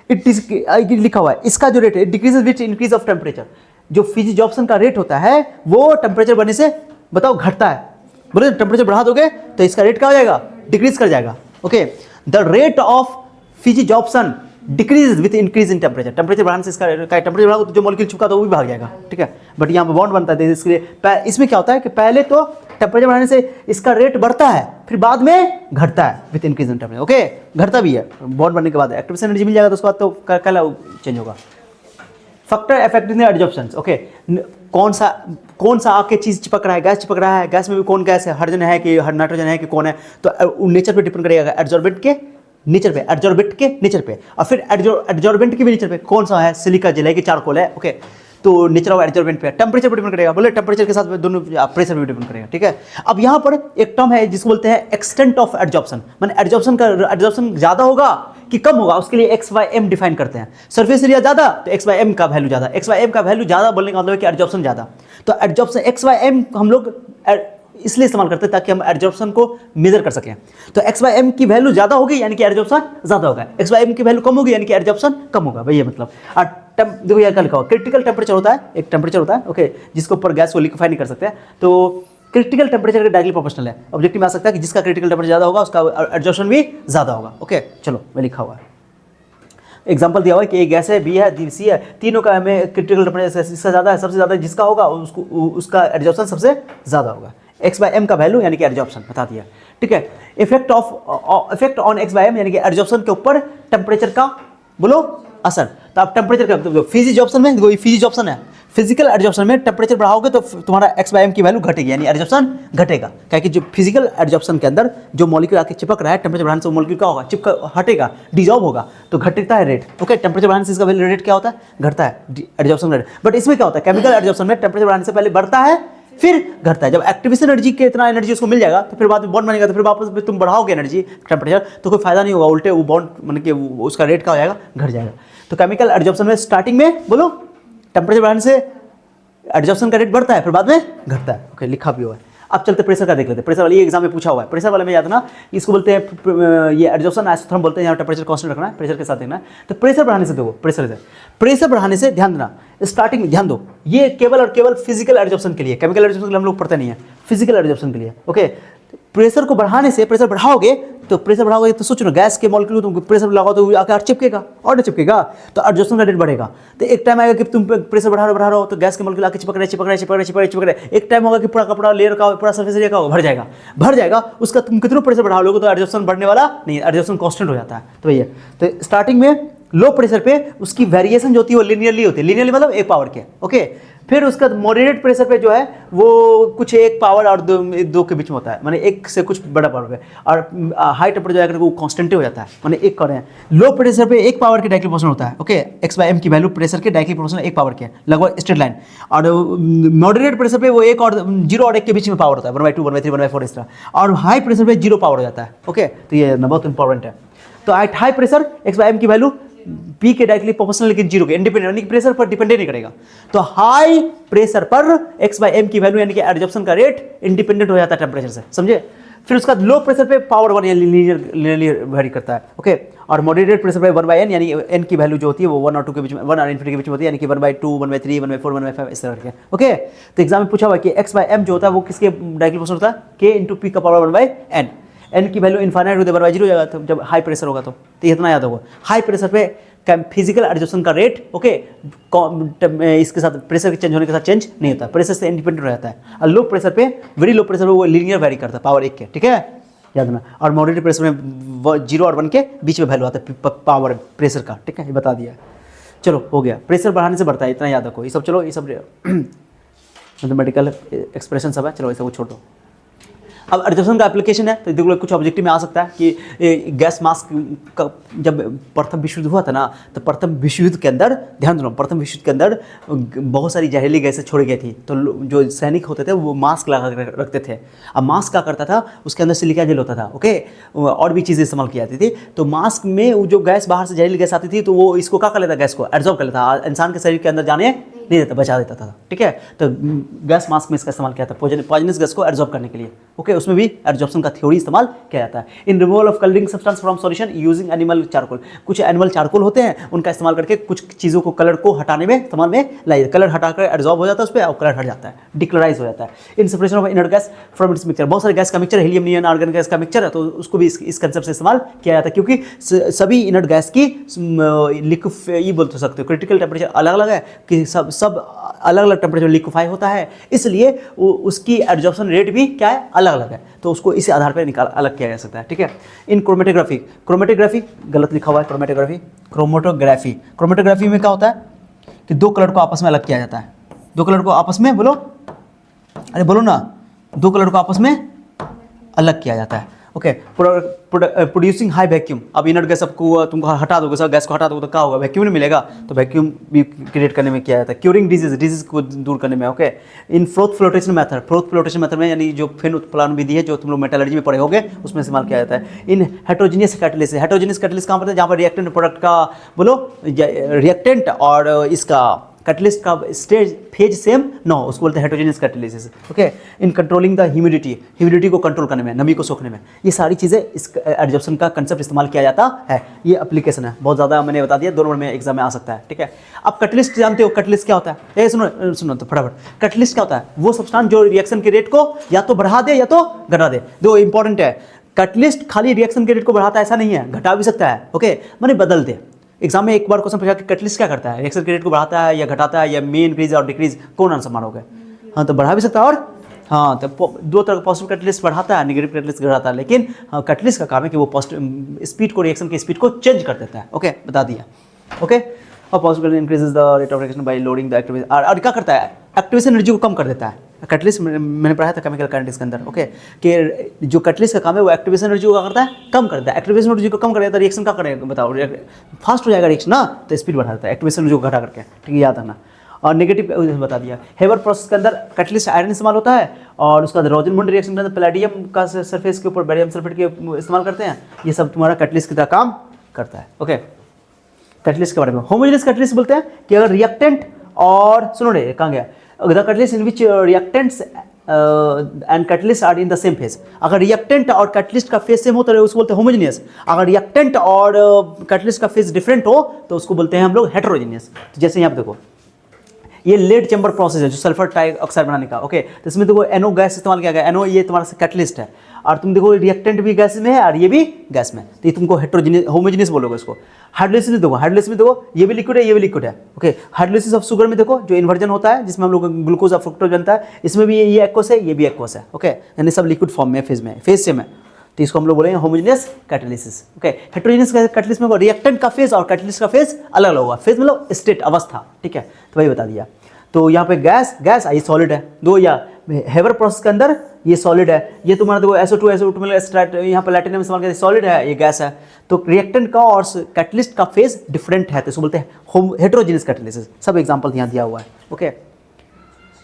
इट इज लिखा हुआ है, इसका जो रेट है decreases with increase of temperature. जो फिजिक्स जॉब्सन का रेट होता है वो टेम्परेचर बढ़ने से बताओ घटता है। बोले टेम्परेचर बढ़ा दोगे तो इसका रेट क्या हो जाएगा? डिक्रीज कर जाएगा, okay. The rate of physisorption decrease with increase in temperature. Temperature बढ़ाने से इसका टेम्परेचर बढ़ाओ तो जो मॉलिक्यूल चिपका तो वो भी भाग जाएगा, ठीक है। बट यहाँ पर बॉन्ड बनता है, इसके लिए इसमें क्या होता है कि पहले तो टेम्परेचर बढ़ाने से इसका रेट बढ़ता है, फिर बाद में घटता है with increase in temperature, okay. घटता भी है बॉन्ड बनने के बाद, एक्टिवेशन एनर्जी मिल जाएगा तो उसके बाद तो कल चेंज होगा। Factor affecting adsorption, okay. कौन सा आके चीज़ चिपक रहा है, गैस चिपक रहा है, गैस में भी कौन गैस है, हाइड्रोजन है कि नाइट्रोजन है कि कौन है, तो नेचर पे डिपेंड करेगा, एडजॉर्बेंट के नेचर पे, एडजॉर्बेंट के नेचर पे, और फिर एडजॉर्बेंट के भी नेचर पे, कौन सा है, सिलिका जेल है कि चारकोल है, ओके। तो नेचर ऑफ एडजॉर्बेंट पे, टेम्परेचर पर डिपेंड करेगा, बोले टेम्परेचर के साथ दोनों प्रेशर पे डिपेंड करेगा, ठीक है। अब यहाँ पर एक टर्म है जिसको बोलते हैं एक्सटेंट ऑफ एडजॉर्प्शन, माने एडजॉर्प्शन ज़्यादा होगा कि कम होगा, उसके लिए x/m डिफाइन करते हैं। सरफेस एरिया ज़्यादा तो x/m का वैल्यू ज़्यादा, x/m का वैल्यू ज़्यादा बोलने का मतलब है कि एडजॉर्प्शन ज़्यादा। तो एडजॉर्प्शन x/m हम लोग इसलिए इस्तेमाल करते हैं ताकि हम एडजॉर्प्शन को मेजर कर सकें। तो x/m की वैल्यू ज़्यादा होगी यानी कि एडजॉर्प्शन ज़्यादा होगा, x/m की वैल्यू कम होगी यानी कि एडजॉर्प्शन कम होगा, भैया मतलब। देखो यार क्या लिखा हुआ, क्रिटिकल टेम्परेचर होता है, एक टेम्परेचर होता है, ओके, जिसके ऊपर गैस को लिक्विफाई नहीं कर सकते, तो क्रिटिकल टेम्परेचर के डायरेक्टली प्रोपोर्शनल है। ऑब्जेक्टिव में आ सकता है कि जिसका क्रिटिकल टेम्परेचर ज़्यादा होगा उसका एडजॉर्प्शन भी ज़्यादा होगा, ओके। चलो मैं लिखा हुआ है, एग्जाम्पल दिया हुआ है कि एक गैस है, बी है, सी है, तीनों का हमें क्रिटिकल टेम्परेचर इसका ज़्यादा है, सबसे ज़्यादा जिसका होगा उसका एडजॉर्प्शन सबसे ज़्यादा होगा। x/m का वैल्यू यानी कि एडजॉर्प्शन बता दिया, ठीक है। इफेक्ट ऑन x/m यानी कि एडजॉर्प्शन के ऊपर टेम्परेचर का बोलो असर। तो आप टेम्परेचर का फिजिक्स जॉब्सन में, देखो ये फिजिक्स जॉब्सन है, फिजिकल एडजॉर्प्शन में टेम्परेचर बढ़ाओगे तो तुम्हारा x/m की वैल्यू घटेगी यानी एडजॉर्प्शन घटेगा, क्योंकि जो फिजिकल एडजॉर्प्शन के अंदर जो मॉलिक्यूल आके चिपक रहा है, टेम्परेचर बढ़ाने से मॉलिक्यूल क्या होगा, चिपक हटेगा, डिजॉल्व होगा, तो घटता है रेट, ओके। टेम्परेचर बढ़ाने से इसका वैल्यू रेट क्या होता है, घटता है, एडजॉर्प्शन रेट। बट इसमें क्या होता है, केमिकल एडजॉर्प्शन में टेम्परेचर बढ़ाने से पहले बढ़ता है फिर घटता है। जब एक्टिवेशन एनर्जी के इतना एनर्जी उसको मिल जाएगा तो फिर बाद में बॉन्ड बनेगा, तो फिर वापस तुम बढ़ाओगे एनर्जी टेम्परेचर तो कोई फायदा नहीं होगा, उल्टे वो बॉन्ड मतलब कि उसका रेट क्या हो जाएगा, घट जाएगा। तो केमिकल एडजॉर्प्शन में स्टार्टिंग में बोलो टेम्परेचर बढ़ाने से एडजॉर्प्शन का रेट बढ़ता है, फिर बाद में घटता है, ओके, लिखा भी हुआ है। अब चलते प्रेशर का देख लेते हैं। प्रेशर वाली एग्जाम में पूछा हुआ है, प्रेशर वाले में याद ना, इसको बोलते हैं ये एडजॉर्प्शन आइसोथर्म बोलते हैं, यहाँ टेम्परेचर कांस्टेंट रखना है, प्रेशर के साथ देखना है। तो प्रेशर बढ़ाने से देखो, प्रेशर बढ़ाने से ध्यान देना, स्टार्टिंग में ध्यान दो, ये केवल और केवल फिजिकल एडजॉर्प्शन के लिए, केमिकल एडजॉर्प्शन के लिए हम लोग पढ़ते नहीं है, फिजिकल एडजॉर्प्शन के लिए, ओके। प्रेशर को बढ़ाने से, प्रेशर बढ़ाओगे तो सोचो ना, गैस के मॉलिक्यूल तुम प्रेशर लगाओ तो आकर चिपकेगा और नहीं चिपकेगा, तो एडजॉर्प्शन का रेट बढ़ेगा। तो एक टाइम आएगा कि तुम प्रेशर बढ़ा रहे हो तो गैस के मॉलिक्यूल आके चिपक रहे, एक टाइम होगा कि पूरा कपड़ा लेयर का पूरा सरफेस एरिया का भर जाएगा, उसका तुम कितना प्रेशर बढ़ा लोगे तो एडजॉर्प्शन बढ़ने वाला नहीं, एडजॉर्प्शन कांस्टेंट हो जाता है। तो भैया तो स्टार्टिंग में लो प्रेशर पे उसकी वेरिएशन जो होती है वो लीनियरली होती है, लीनियरली मतलब एक पावर के, ओके। फिर उसका मॉडरेट प्रेशर पे जो है वो कुछ 1 पावर और 2 के बीच में होता है, माने 1 से कुछ बड़ा पावर पे, और हाई टेम्परेचर जाकर वो कांस्टेंट हो जाता है, माने 1 कर रहे हैं। लो प्रेशर पे 1 पावर के डायरेक्टली प्रोपोर्शनल होता है, ओके, x/m की वैल्यू प्रेशर के डायरेक्टली प्रोपोर्शनल 1 पावर के है, लगभग स्ट्रेट लाइन। और मॉडरेट प्रेशर पे वो 1 और 0 और 1 के बीच में पावर होता है, 1/2 1/3 1/4 इस तरह। और हाई प्रेशर पे 0 पावर हो जाता है, ओके। तो ये बहुत इंपॉर्टेंट है। तो एट हाई प्रेशर x/m की वैल्यू P के डायरेक्टली प्रोपोर्शनल लेकिन 0 के, इंडिपेंडेंट, यानी कि प्रेशर पर डिपेंड नहीं करेगा। तो हाई प्रेशर पर x/m की वैल्यू यानी कि एडजॉर्प्शन का रेट इंडिपेंडेंट हो जाता है टेम्परेचर से, समझे। फिर उसका लो प्रेशर पे पावर 1 लीनियरली वेरी करता है, ओके। और मॉडरेट प्रेशर पे 1/n यानी n की वैल्यू जो होती है वो 1 और 2 के बीच में, 1 और इन्फिनिटी के बीच में होती है, यानी कि 1/2 1/3 1/4 1/5 इस तरह के, ओके। तो एग्जाम में पूछा हुआ कि x/m जो होता है वो किसके डायरेक्टली प्रोपोर्शनल होता है, k इंटू पी का पावर 1/n। n की वैल्यू इनफाइनाइट होती है 1/0 हो जाएगा तो जब हाई प्रेशर होगा तो ये इतना याद होगा। हाई प्रेशर पे फिजिकल एडजॉर्प्शन का रेट, ओके, इसके साथ प्रेशर के चेंज होने के साथ चेंज नहीं होता, प्रेशर से इंडिपेंडेंट हो जाता है। और लो प्रेशर पे, वेरी लो प्रेशर पे वो लीनियर वेरी करता है पावर 1 के, ठीक है, याद रखना। और मॉडरेट प्रेशर में 0 और 1 के बीच में वैल्यू आता है पावर प्रेशर का, ठीक है, ये बता दिया। चलो हो गया, प्रेशर बढ़ाने से बढ़ता है, इतना याद रखो। ये सब चलो, ये सब मैथमेटिकल एक्सप्रेशन सब है, चलो ये सब छोड़ दो। अब एडजॉर्प्शन का एप्लीकेशन है तो देखो कुछ ऑब्जेक्टिव में आ सकता है कि गैस मास्क का जब प्रथम विश्व युद्ध हुआ था ना, तो प्रथम विश्व युद्ध के अंदर, ध्यान दो, प्रथम विश्व युद्ध के अंदर बहुत सारी जहरीली गैसें छोड़ी गई थी। तो जो सैनिक होते थे वो मास्क लगा कर रखते थे। अब मास्क क्या करता था, उसके अंदर सिलिका जेल होता था, ओके, और भी चीज़ें इस्तेमाल की जाती थी। तो मास्क में वो जो गैस बाहर से जहरीली गैस आती थी तो वो इसको क्या कर लेता, गैस को एब्जॉर्ब कर लेता, इंसान के शरीर के अंदर जाने नहीं देता, बचा देता था, ठीक है। तो गैस मास्क में इसका इस्तेमाल किया था पॉइजनस गैस को एब्जॉर्ब करने के लिए, ओके। उसमें भी एब्जॉर्प्शन का थ्योरी इस्तेमाल किया जाता है। In removal of colouring substance from solution using animal charcoal, कुछ एनिमल चारकोल होते हैं उनका इस्तेमाल करके कुछ चीज़ों को, कलर को हटाने में इस्तेमाल में लाइए, कलर हटाकर एब्जॉर्ब हो जाता है उस पर और कलर हट जाता है, डिक्लोराइज हो जाता है। In separation of inert gas from its mixture, बहुत सारे गैस का mixture, helium neon argon gas का मिक्सचर है, तो उसको भी इस कंसेप्ट से इस्तेमाल किया जाता है, क्योंकि सभी इनर्ट गैस की ये बोल सकते हो क्रिटिकल टेम्परेचर अलग अलग है, कि सब अलग अलग टेम्परेचर लिक्विफाई होता है, इसलिए उसकी एब्जॉर्प्शन रेट भी क्या है, अलग अलग है। तो उसको इसी आधार पर निकाल अलग किया जा सकता है, ठीक है। इन क्रोमेटोग्राफी, क्रोमेटोग्राफी गलत लिखा हुआ है, क्रोमेटोग्राफी में क्या होता है कि 2 कलर को आपस में अलग किया जाता है, 2 कलर को आपस में, बोलो, अरे बोलो ना, 2 कलर को आपस में अलग किया जाता है, ओके। प्रोड्यूसिंग हाई वैक्यूम, अब इनर्ट गैस सबको तुमको हटा दोगे, सब गैस को हटा दोगे तो क्या होगा, वैक्यूम नहीं मिलेगा, तो वैक्यूम भी क्रिएट करने में किया जाता है। क्यूरिंग डिजीज को दूर करने में, ओके। इन फ्लोथ फ्लोटेशन मेथड में यानी जो फिन उत्प्लावन विधि है जो तुम लोग मेटलर्जी में पढ़े होगे उसमें इस्तेमाल किया जाता है। इन हेट्रोजीनियस कैटलिस्ट कहाँ पर है, जहाँ पर रिएक्टेंट प्रोडक्ट का, बोलो, रिएक्टेंट और इसका कैटलिस्ट का स्टेज फेज सेम ना हो, उसको बोलते हैं heterogeneous catalysis, okay. In controlling the humidity को कंट्रोल करने में, नमी को सोखने में, ये सारी चीज़ें इस एब्जॉर्प्शन का कंसेप्ट इस्तेमाल किया जाता है। ये एप्लीकेशन है, बहुत ज़्यादा मैंने बता दिया, 2 नंबर में एग्जाम में आ सकता है, ठीक है। अब कैटलिस्ट जानते हो, कैटलिस्ट क्या होता है, ये सुनो तो फटाफट, कैटलिस्ट क्या होता है, वो सब्सटेंस जो रिएक्शन के रेट को या तो बढ़ा दे या तो घटा दे। दो इंपॉर्टेंट है, कैटलिस्ट खाली रिएक्शन के रेट को बढ़ाता है ऐसा नहीं है, घटा भी सकता है, ओके, माने बदल दे। एग्जाम में एक बार क्वेश्चन पूछा कि कैटलिस्ट क्या करता है, रिएक्शन के रेट को बढ़ाता है या घटाता है, या मे इंक्रीज और डिक्रीज, कौन आंसर मारोगे। हाँ, तो बढ़ा भी सकता है, और हाँ, तो 2 तरह का पॉजिटिव कैटलिस्ट बढ़ाता है, नेगेटिव कैटलिस्ट घटाता है, लेकिन हाँ, कैटलिस्ट का काम है कि वो पॉजिटिव स्पीड को, रिएक्शन की स्पीड को चेंज कर देता है, ओके, बता दिया, ओके। और positive increases the rate of reaction by loading the activation, और क्या करता है, एक्टिवेशन एनर्जी को कम कर देता है। कैटलिस्ट मैंने पढ़ाया था केमिकल काइनेटिक्स के अंदर, ओके, कि जो कैटलिस्ट का काम है वो एक्टिवेशन एनर्जी को क्या करता है, कम कर देता है। एक्टिवेशन एनर्जी को कम कर देता है, रिएक्शन क्या करेगा बताओ, फास्ट हो जाएगा रिएक्शन ना, तो स्पीड बढ़ा देता है एक्टिवेशन एनर्जी को घटा करके, ठीक है, याद रखना। और नेगेटिव बता दिया, हेवर प्रोसेस के अंदर कैटलिस्ट आयरन इस्तेमाल होता है, और उसका रोजनमुंड रिएक्शन के अंदर पैलेडियम का सरफेस के ऊपर बेरियम सल्फेट के इस्तेमाल करते हैं। ये सब तुम्हारा कैटलिस्ट की तरह काम करता है, ओके। कैटलिस्ट के बारे में होमोजेनियस कैटलिस्ट बोलते हैं कि अगर रिएक्टेंट और, सुनो रे कहाँ गया, the catalyst in which reactants and catalyst are in the same phase, अगर रिएक्टेंट और कैटलिस्ट का फेज सेम हो तो उसको बोलते हैं होमोजेनियस, अगर रिएक्टेंट और कैटलिस्ट का फेज डिफरेंट हो तो उसको बोलते हैं हम लोग हेटेरोजेनियस। तो जैसे यहाँ पे देखो, ये लेड चैम्बर प्रोसेस है जो सल्फर डाइऑक्साइड बनाने का, ओके। तो इसमें देखो NO गैस इस्तेमाल किया गया, NO ये तुम्हारा कैटलिस्ट है, और तुम देखो रिएक्टेंट भी गैस में है और ये भी गैस में, तो ये तुमको हेटेरोजेनियस होमोजेनियस बोलोगे इसको। हाइड्रोलिसिस में देखो, हाइड्रोलिसिस में देखो ये भी लिक्विड है, ये भी लिक्विड है, ओके। हाइड्रोलिसिस ऑफ शुगर में देखो जो इन्वर्जन होता है जिसमें हम लोग ग्लूकोज और फ्रुक्टोज बनता है, इसमें भी ये एक्वस है, ये भी एक्वस है, ओके, यानी सब लिक्विड फॉर्म में, फेज सेम है, तो इसको हम लोग बोलेंगे homogeneous catalysis, okay. Heterogeneous catalyst में रिएक्टेंट का फेज और कैटलिस्ट का फेज अलग अलग होगा, फेज मतलब स्टेट, अवस्था, ठीक है, तो वही बता दिया। तो यहाँ पे गैस गैस ये सॉलिड है, दो या हेवर प्रोसेस के अंदर ये सॉलिड है, ये तुम्हारा देखो SO2 मिला यहाँ पर प्लैटिनम इस्तेमाल करते सॉलिड है, ये गैस है। तो रिएक्टेंट का और कैटलिस्ट का फेज डिफरेंट है, तो इसको बोलते हैं हेटेरोजेनस कैटलिसिस। सब एग्जांपल यहाँ दिया हुआ है। ओके,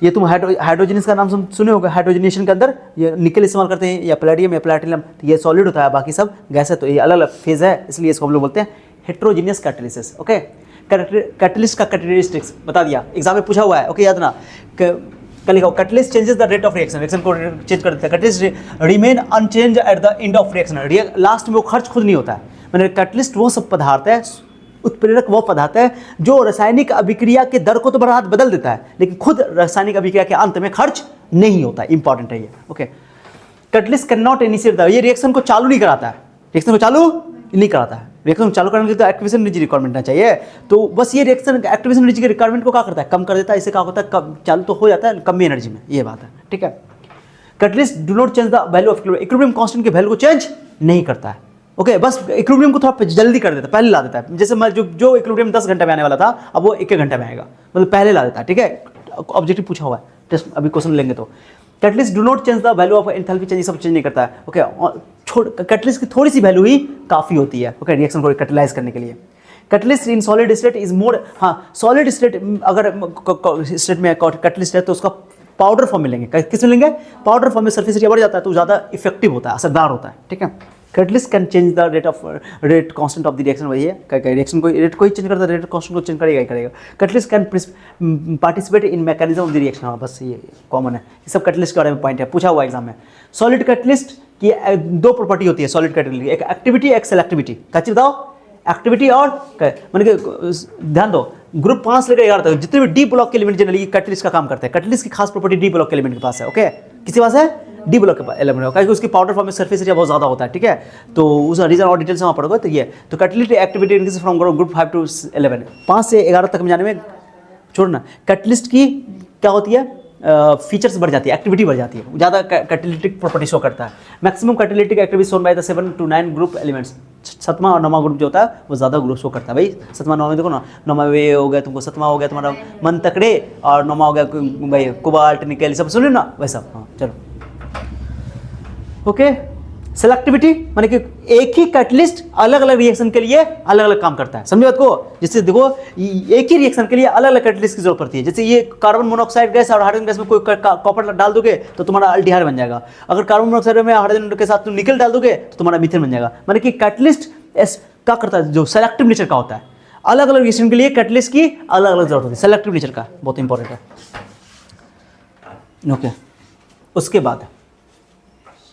ये तुम हाइड्रोजनस का नाम सुने होगा, हाइड्रोजनेशन के अंदर ये निकल इस्तेमाल करते हैं या प्लैटिनम या प्लैटिनम, तो ये सॉलिड होता है, बाकी सब गैस है, तो ये अलग अलग फेज है, इसलिए इसको हम लोग बोलते हैं हेटेरोजेनियस कैटलिसिस। ओके, कैटलिस्ट का कैरेक्टरिस्टिक्स बता दिया, एग्जाम में पूछा हुआ है। ओके, याद ना कल लिखा catalyst changes the rate of reaction, reaction को चेंज कर देता है। Catalyst remain unchange at the end of reaction, last में वो खर्च खुद नहीं होता है। मैंने कैटलिस्ट वो सब पदार्थ है, उत्प्रेरक वो पदार्थ है जो रासायनिक अभिक्रिया के दर को तो बदल देता है, लेकिन खुद रासायनिक अभिक्रिया के अंत में खर्च नहीं होता है। इंपॉर्टेंट है ये। Okay, catalyst can not initiate the, ये रिएक्शन को चालू नहीं कराता है, रिएक्शन को चालू नहीं कराता है। रिएक्शन चालू करने के लिए तो एक्टिवेशन एनर्जी रिक्वायरमेंट चाहिए, तो बस ये रिएक्शन एक्टिवेशन एनर्जी के रिक्वायरमेंट को क्या करता है, कम कर देता है। इससे क्या होता है, कम चालू तो हो जाता है, कम एनर्जी में, ये बात है। ठीक है, catalyst do not change the value of equilibrium constant के वैल्यू को चेंज नहीं करता है। ओके, बस इक्विलिब्रियम को थोड़ा जल्दी कर देता है, पहले ला देता है। जैसे जो इक्विलिब्रियम 10 घंटे में आने वाला था, अब वो 1 घंटे में आएगा, मतलब पहले ला देता है। ठीक है, ऑब्जेक्टिव पूछा हुआ है, टेस्ट अभी क्वेश्चन लेंगे तो। Catalyst do not change the value of enthalpy change, सब चेंज नहीं करता है। ओके, कैटलिस्ट की थोड़ी सी वैल्यू ही काफ़ी होती है। ओके, रिएक्शन को कैटलाइज करने के लिए। Catalyst in solid state is more, हाँ सॉलिड स्टेट अगर स्टेट में कैटलिस्ट है तो उसका पाउडर फॉर्म में लेंगे। किस में लेंगे, पाउडर फॉर्म में सरफेस एरिया बढ़ जाता है तो ज़्यादा इफेक्टिव होता है, असरदार होता है। ठीक है, catalyst can change the rate constant of the reaction, वही है रिएक्शन को रेट को ही चेंज करता है, रेट कांस्टेंट को चेंज करेगा ही करेगा। Catalyst can participate in mechanism of the reaction, हाँ बस ये कॉमन है, ये सब कैटलिस्ट के बारे में पॉइंट है, पूछा हुआ एग्जाम में। सॉलिड कैटलिस्ट की दो प्रॉपर्टी होती है सॉलिड कैटलिस्ट की, एक एक्टिविटी एक सेलेक्टिविटी। कैसे बताओ, एक्टिविटी और मैंने ध्यान दो, ग्रुप 5 से लेकर 11 तक जितने भी डी ब्लॉक के एलिमेंट जनरली कैटलिस्ट का काम करते हैं। कैटलिस्ट की खास प्रॉपर्टी डी ब्लॉक के एलिमेंट के पास है। ओके, किसी पास है, डी ब्लॉक के एलिमेंट, क्योंकि उसकी पाउडर फॉर्म में सरफेस एरिया बहुत ज़्यादा होता है। ठीक है, तो उस रीजन और डिटेल्स वहाँ पढ़ोगे तो ये तो catalyst activity increase from group 5 to 11, 5 से 11 तक में जाने में छोड़ना। कैटलिस्ट की क्या होती है, फीचर्स बढ़ जाती है, एक्टिविटी बढ़ जाती है, ज़्यादा कैटेलिटिक प्रॉपर्टी शो करता है। Maximum catalytic activity shown by the 7 to 9 group elements, 7वां और 9वां ग्रुप जो होता है वो ज़्यादा ग्रुप शो करता है। भाई 7वां 9वां देखो ना, 9वां वे हो गया तुमको, 7वां हो गया तुम्हारा मन तकड़े, और 9वां हो गया भाई कोबाल्ट निकल, सब सुने ना वैसा। हाँ चलो, ओके। सेलेक्टिविटी माने कि एक ही कैटलिस्ट अलग अलग रिएक्शन के लिए अलग अलग काम करता है, समझे बात को। जैसे देखो एक ही रिएक्शन के लिए अलग अलग कैटलिस्ट की जरूरत पड़ती है। जैसे ये कार्बन मोनोऑक्साइड गैस और हाइड्रोजन गैस में कोई कॉपर डाल दोगे तो तुम्हारा अल्डिहाइड बन जाएगा। अगर कार्बन मोनोऑक्साइड में हाइड्रोजन के साथ तुम निकल डाल दोगे तो तुम्हारा मीथेन बन जाएगा। माने कि कैटलिस्ट क्या करता है, जो सेलेक्टिव नेचर का होता है, अलग अलग रिएक्शन के लिए कैटलिस्ट की अलग अलग जरूरत होती है, सेलेक्टिव नेचर का, बहुत इंपॉर्टेंट है। ओके, उसके बाद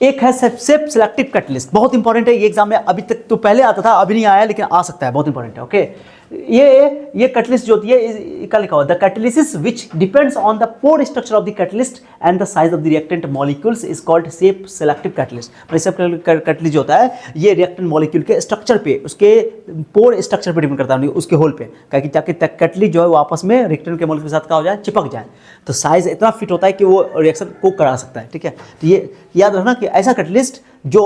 एक है सेप सेलेक्टिव कैटलिस्ट, बहुत इंपॉर्टेंट है ये एग्जाम में, अभी तक तो पहले आता था अभी नहीं आया लेकिन आ सकता है, बहुत इंपॉर्टेंट है। ओके, ये कैटलिस्ट जो होती है क्या लिखा हुआ, the catalysis which depends on the pore structure of the catalyst and the size of the reactant molecules is called shape selective catalyst. Shape catalyst जो होता है ये रिएक्टेंट मॉलिक्यूल के स्ट्रक्चर पे, उसके पोर स्ट्रक्चर पे डिपेंड करता है, उसके होल पे, ताकि कैटलिस्ट जो है वो आपस में रिएक्टेंट के मॉलिक्यूल के साथ क्या हो जाए, चिपक जाए। तो साइज इतना फिट होता है कि वो रिएक्शन को करा सकता है। ठीक है, तो ये याद रखना कि ऐसा कैटलिस्ट जो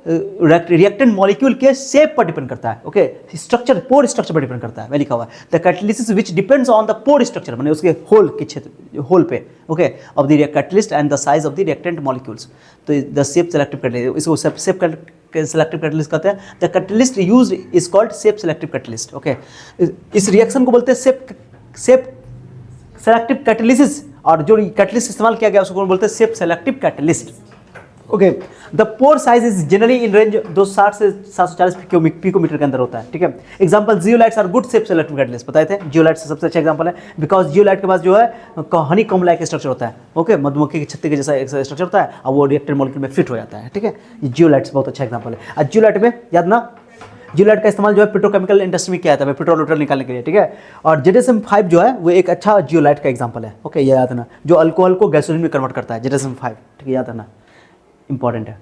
रिएक्टेंट मॉलिक्यूल के शेप पर डिपेंड करता है। ओके, स्ट्रक्चर, पोर स्ट्रक्चर पर डिपेंड करता है, वही लिखा हुआ है the catalysis which depends on the pore structure, माने उसके होल के क्षेत्र, होल पे, okay, of the catalyst and the size of the reactant molecules. तो द शेप सेलेक्टिव कैटलिस्ट, इसको शेप सेलेक्टिव कैटलिस्ट कहते हैं। The catalyst used is called shape selective catalyst. Okay, इस रिएक्शन को बोलते हैं शेप सेलेक्टिव कैटलिसिस, और जो कैटलिस्ट इस्तेमाल किया गया उसको बोलते हैं shape selective catalyst. Okay, the pore size is generally in range 260 से 740 पिकोमीटर के अंदर होता है। ठीक है, example zeolites are good shape selective catalyst, बताए थे जियोलाइट्स सबसे अच्छा एग्जांपल है, बिकॉज जियोलाइट के पास जो है हनी कॉम्ब लाइक स्ट्रक्चर होता है। ओके, मधुमक्खी के छत्ते के जैसा एक स्ट्रक्चर होता है और वो रिएक्टेंट मॉलिक्यूल में फिट हो जाता है। ठीक है, जियोलाइट्स बहुत अच्छा एग्जांपल है। और जियोलाइट में याद ना, जियोलाइट का इस्तेमाल जो है पेट्रोकेमिकल इंडस्ट्री में किया जाता है, पेट्रोल वोट्रोल निकालने के लिए। ठीक है, और JSM-5 जो है वो एक अच्छा जियोलाइट का एग्जांपल है। ओके, ये याद रखना, जो अल्कोहल को गैसोलीन में कन्वर्ट करता है, JSM-5। ठीक है, याद रखना, इंपॉर्टेंट है।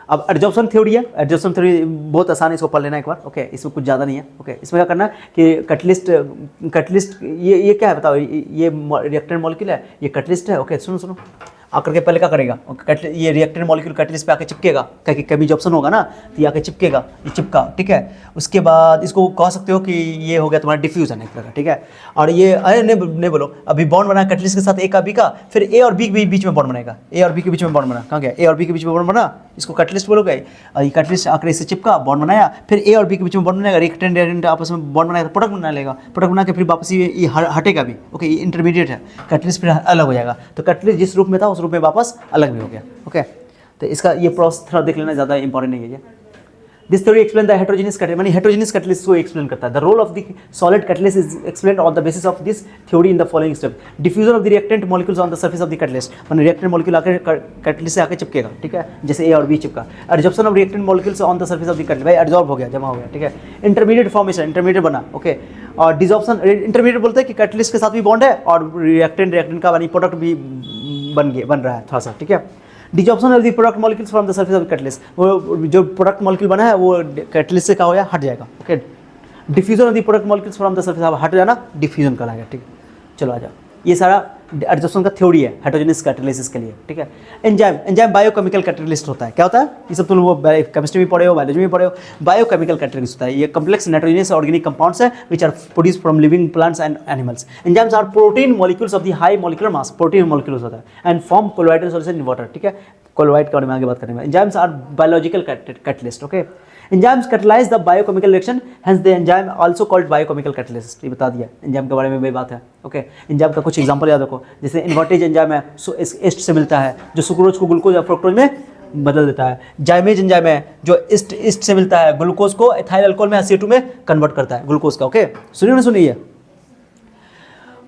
अब एडजॉर्प्शन थ्योरी है, एडजॉर्प्शन थ्योरी बहुत आसान है, इसको पढ़ लेना एक बार। ओके, इसमें कुछ ज़्यादा नहीं है। ओके, इसमें क्या करना है कि कैटलिस्ट ये क्या है बताओ, ये रिएक्टेंट मॉलिक्यूल है, ये कैटलिस्ट है। ओके, सुनो आकर के पहले क्या करेगा, ये रिएक्टेंट मॉलिक्यूल कैटलिस्ट पे आके चिपकेगा, क्योंकि कभी ऑप्शन होगा ना तो ये आके चिपकेगा, ये चिपका, ठीक है। उसके बाद इसको कह सकते हो कि ये हो गया तुम्हारा डिफ्यूजन एक तरह का, ठीक है। और ये अरे नहीं बोलो, अभी बॉन्ड बना कैटलिस्ट के साथ ए का बी का, फिर ए और बी के बीच में बॉन्ड बनेगा, ए और बी के बीच में बॉन्ड बना, कहाँ गया, ए और बी के बीच में बॉन्ड बना, इसको कैटलिस्ट बोलोगे। और ये कैटलिस्ट आकर इससे चिपका, बॉन्ड बनाया, फिर ए और बी के बीच में बॉन्ड बनेगा, रिएक्टेंट आपस में बॉन्ड बनाएगा, प्रोडक्ट बना लेगा, प्रोडक्ट बना के फिर वापस ये हटेगा भी, ओके। ये इंटरमीडिएट है, कैटलिस्ट फिर अलग हो जाएगा, तो कैटलिस्ट जिस रूप में था उस रूप में वापस अलग भी हो गया, ओके। तो इसका ये प्रोसेस थोड़ा देख लेना, ज़्यादा इंपॉर्टेंट नहीं है ये। This theory explain the heterogeneous catalyst, मानी हेटेरोजेनियस कैटलिस्ट को एक्सप्लेन करता है। The role of the solid catalyst is explained on the basis of this theory in the following step. Diffusion of the reactant molecules on the surface of the catalyst, मानी reactant molecule आकर catalyst से आकर चिपकेगा, ठीक है, जैसे ए और B चिपका। Adsorption of reactant molecules on the surface of the catalyst, भाई एडजॉर्ब हो गया, जमा हो गया, ठीक है। इंटरमीडिएट फॉर्मेशन, इंटरमीडिएट बना, ओके। और डिसऑर्प्शन, इंटरमीडिएट बोलते हैं कि कैटलिस्ट के साथ भी बॉन्ड है और रिएक्टेंट का यानी प्रोडक्ट भी बन रहा है थोड़ा सा, ठीक है। Desorption of the product molecules from the surface of catalyst, वो जो प्रोडक्ट मॉलिक्यूल बना है वो कैटलिस्ट से क्या हो गया, हट जाएगा, okay. Diffusion of the product molecules from the surface, हट जाना डिफ्यूजन कराएगा, ठीक है। चलो आ जाओ, ये सारा एडजॉर्प्शन का थ्योरी है हेटेरोजेनियस कैटालिसिस के लिए, ठीक है। एंजाइम बायोकेमिकल कैटालिस्ट होता है, क्या होता है, ये सब तुम वो केमिस्ट्री में पढ़े हो, बायोलॉजी में पढ़े हो। बायोकेमिकल कैटालिस्ट होता है, ये कम्प्लेक्स नाइट्रोजनस ऑर्गेनिक कंपाउंड्स है which are produce from living plants and animals. Enzymes are protein molecules of the high molecular mass, protein molecules होता है, and form colloidal solution in water, ठीक है। Colloid के बारे में आगे बात करेंगे। Enzymes are biological catalyst, okay. Enzymes catalyse the biochemical reaction, hence the enzyme also called biochemical catalyst, ये बता दिया एंजाइम के बारे में वही बात है, ओके। एंजाइम का कुछ एग्जांपल याद रखो, जैसे इन्वर्टेज एंजाइम है, एस्ट से मिलता है, जो सुक्रोज को ग्लूकोज या फ्रुक्टोज में बदल देता है। जाइमेज एंजाइम है, जो ईस्ट से मिलता है, ग्लूकोज को एथाइल अल्कोहल में CO2 में कन्वर्ट करता है, ग्लूकोज का, ओके। सुनिए ना, सुनिए।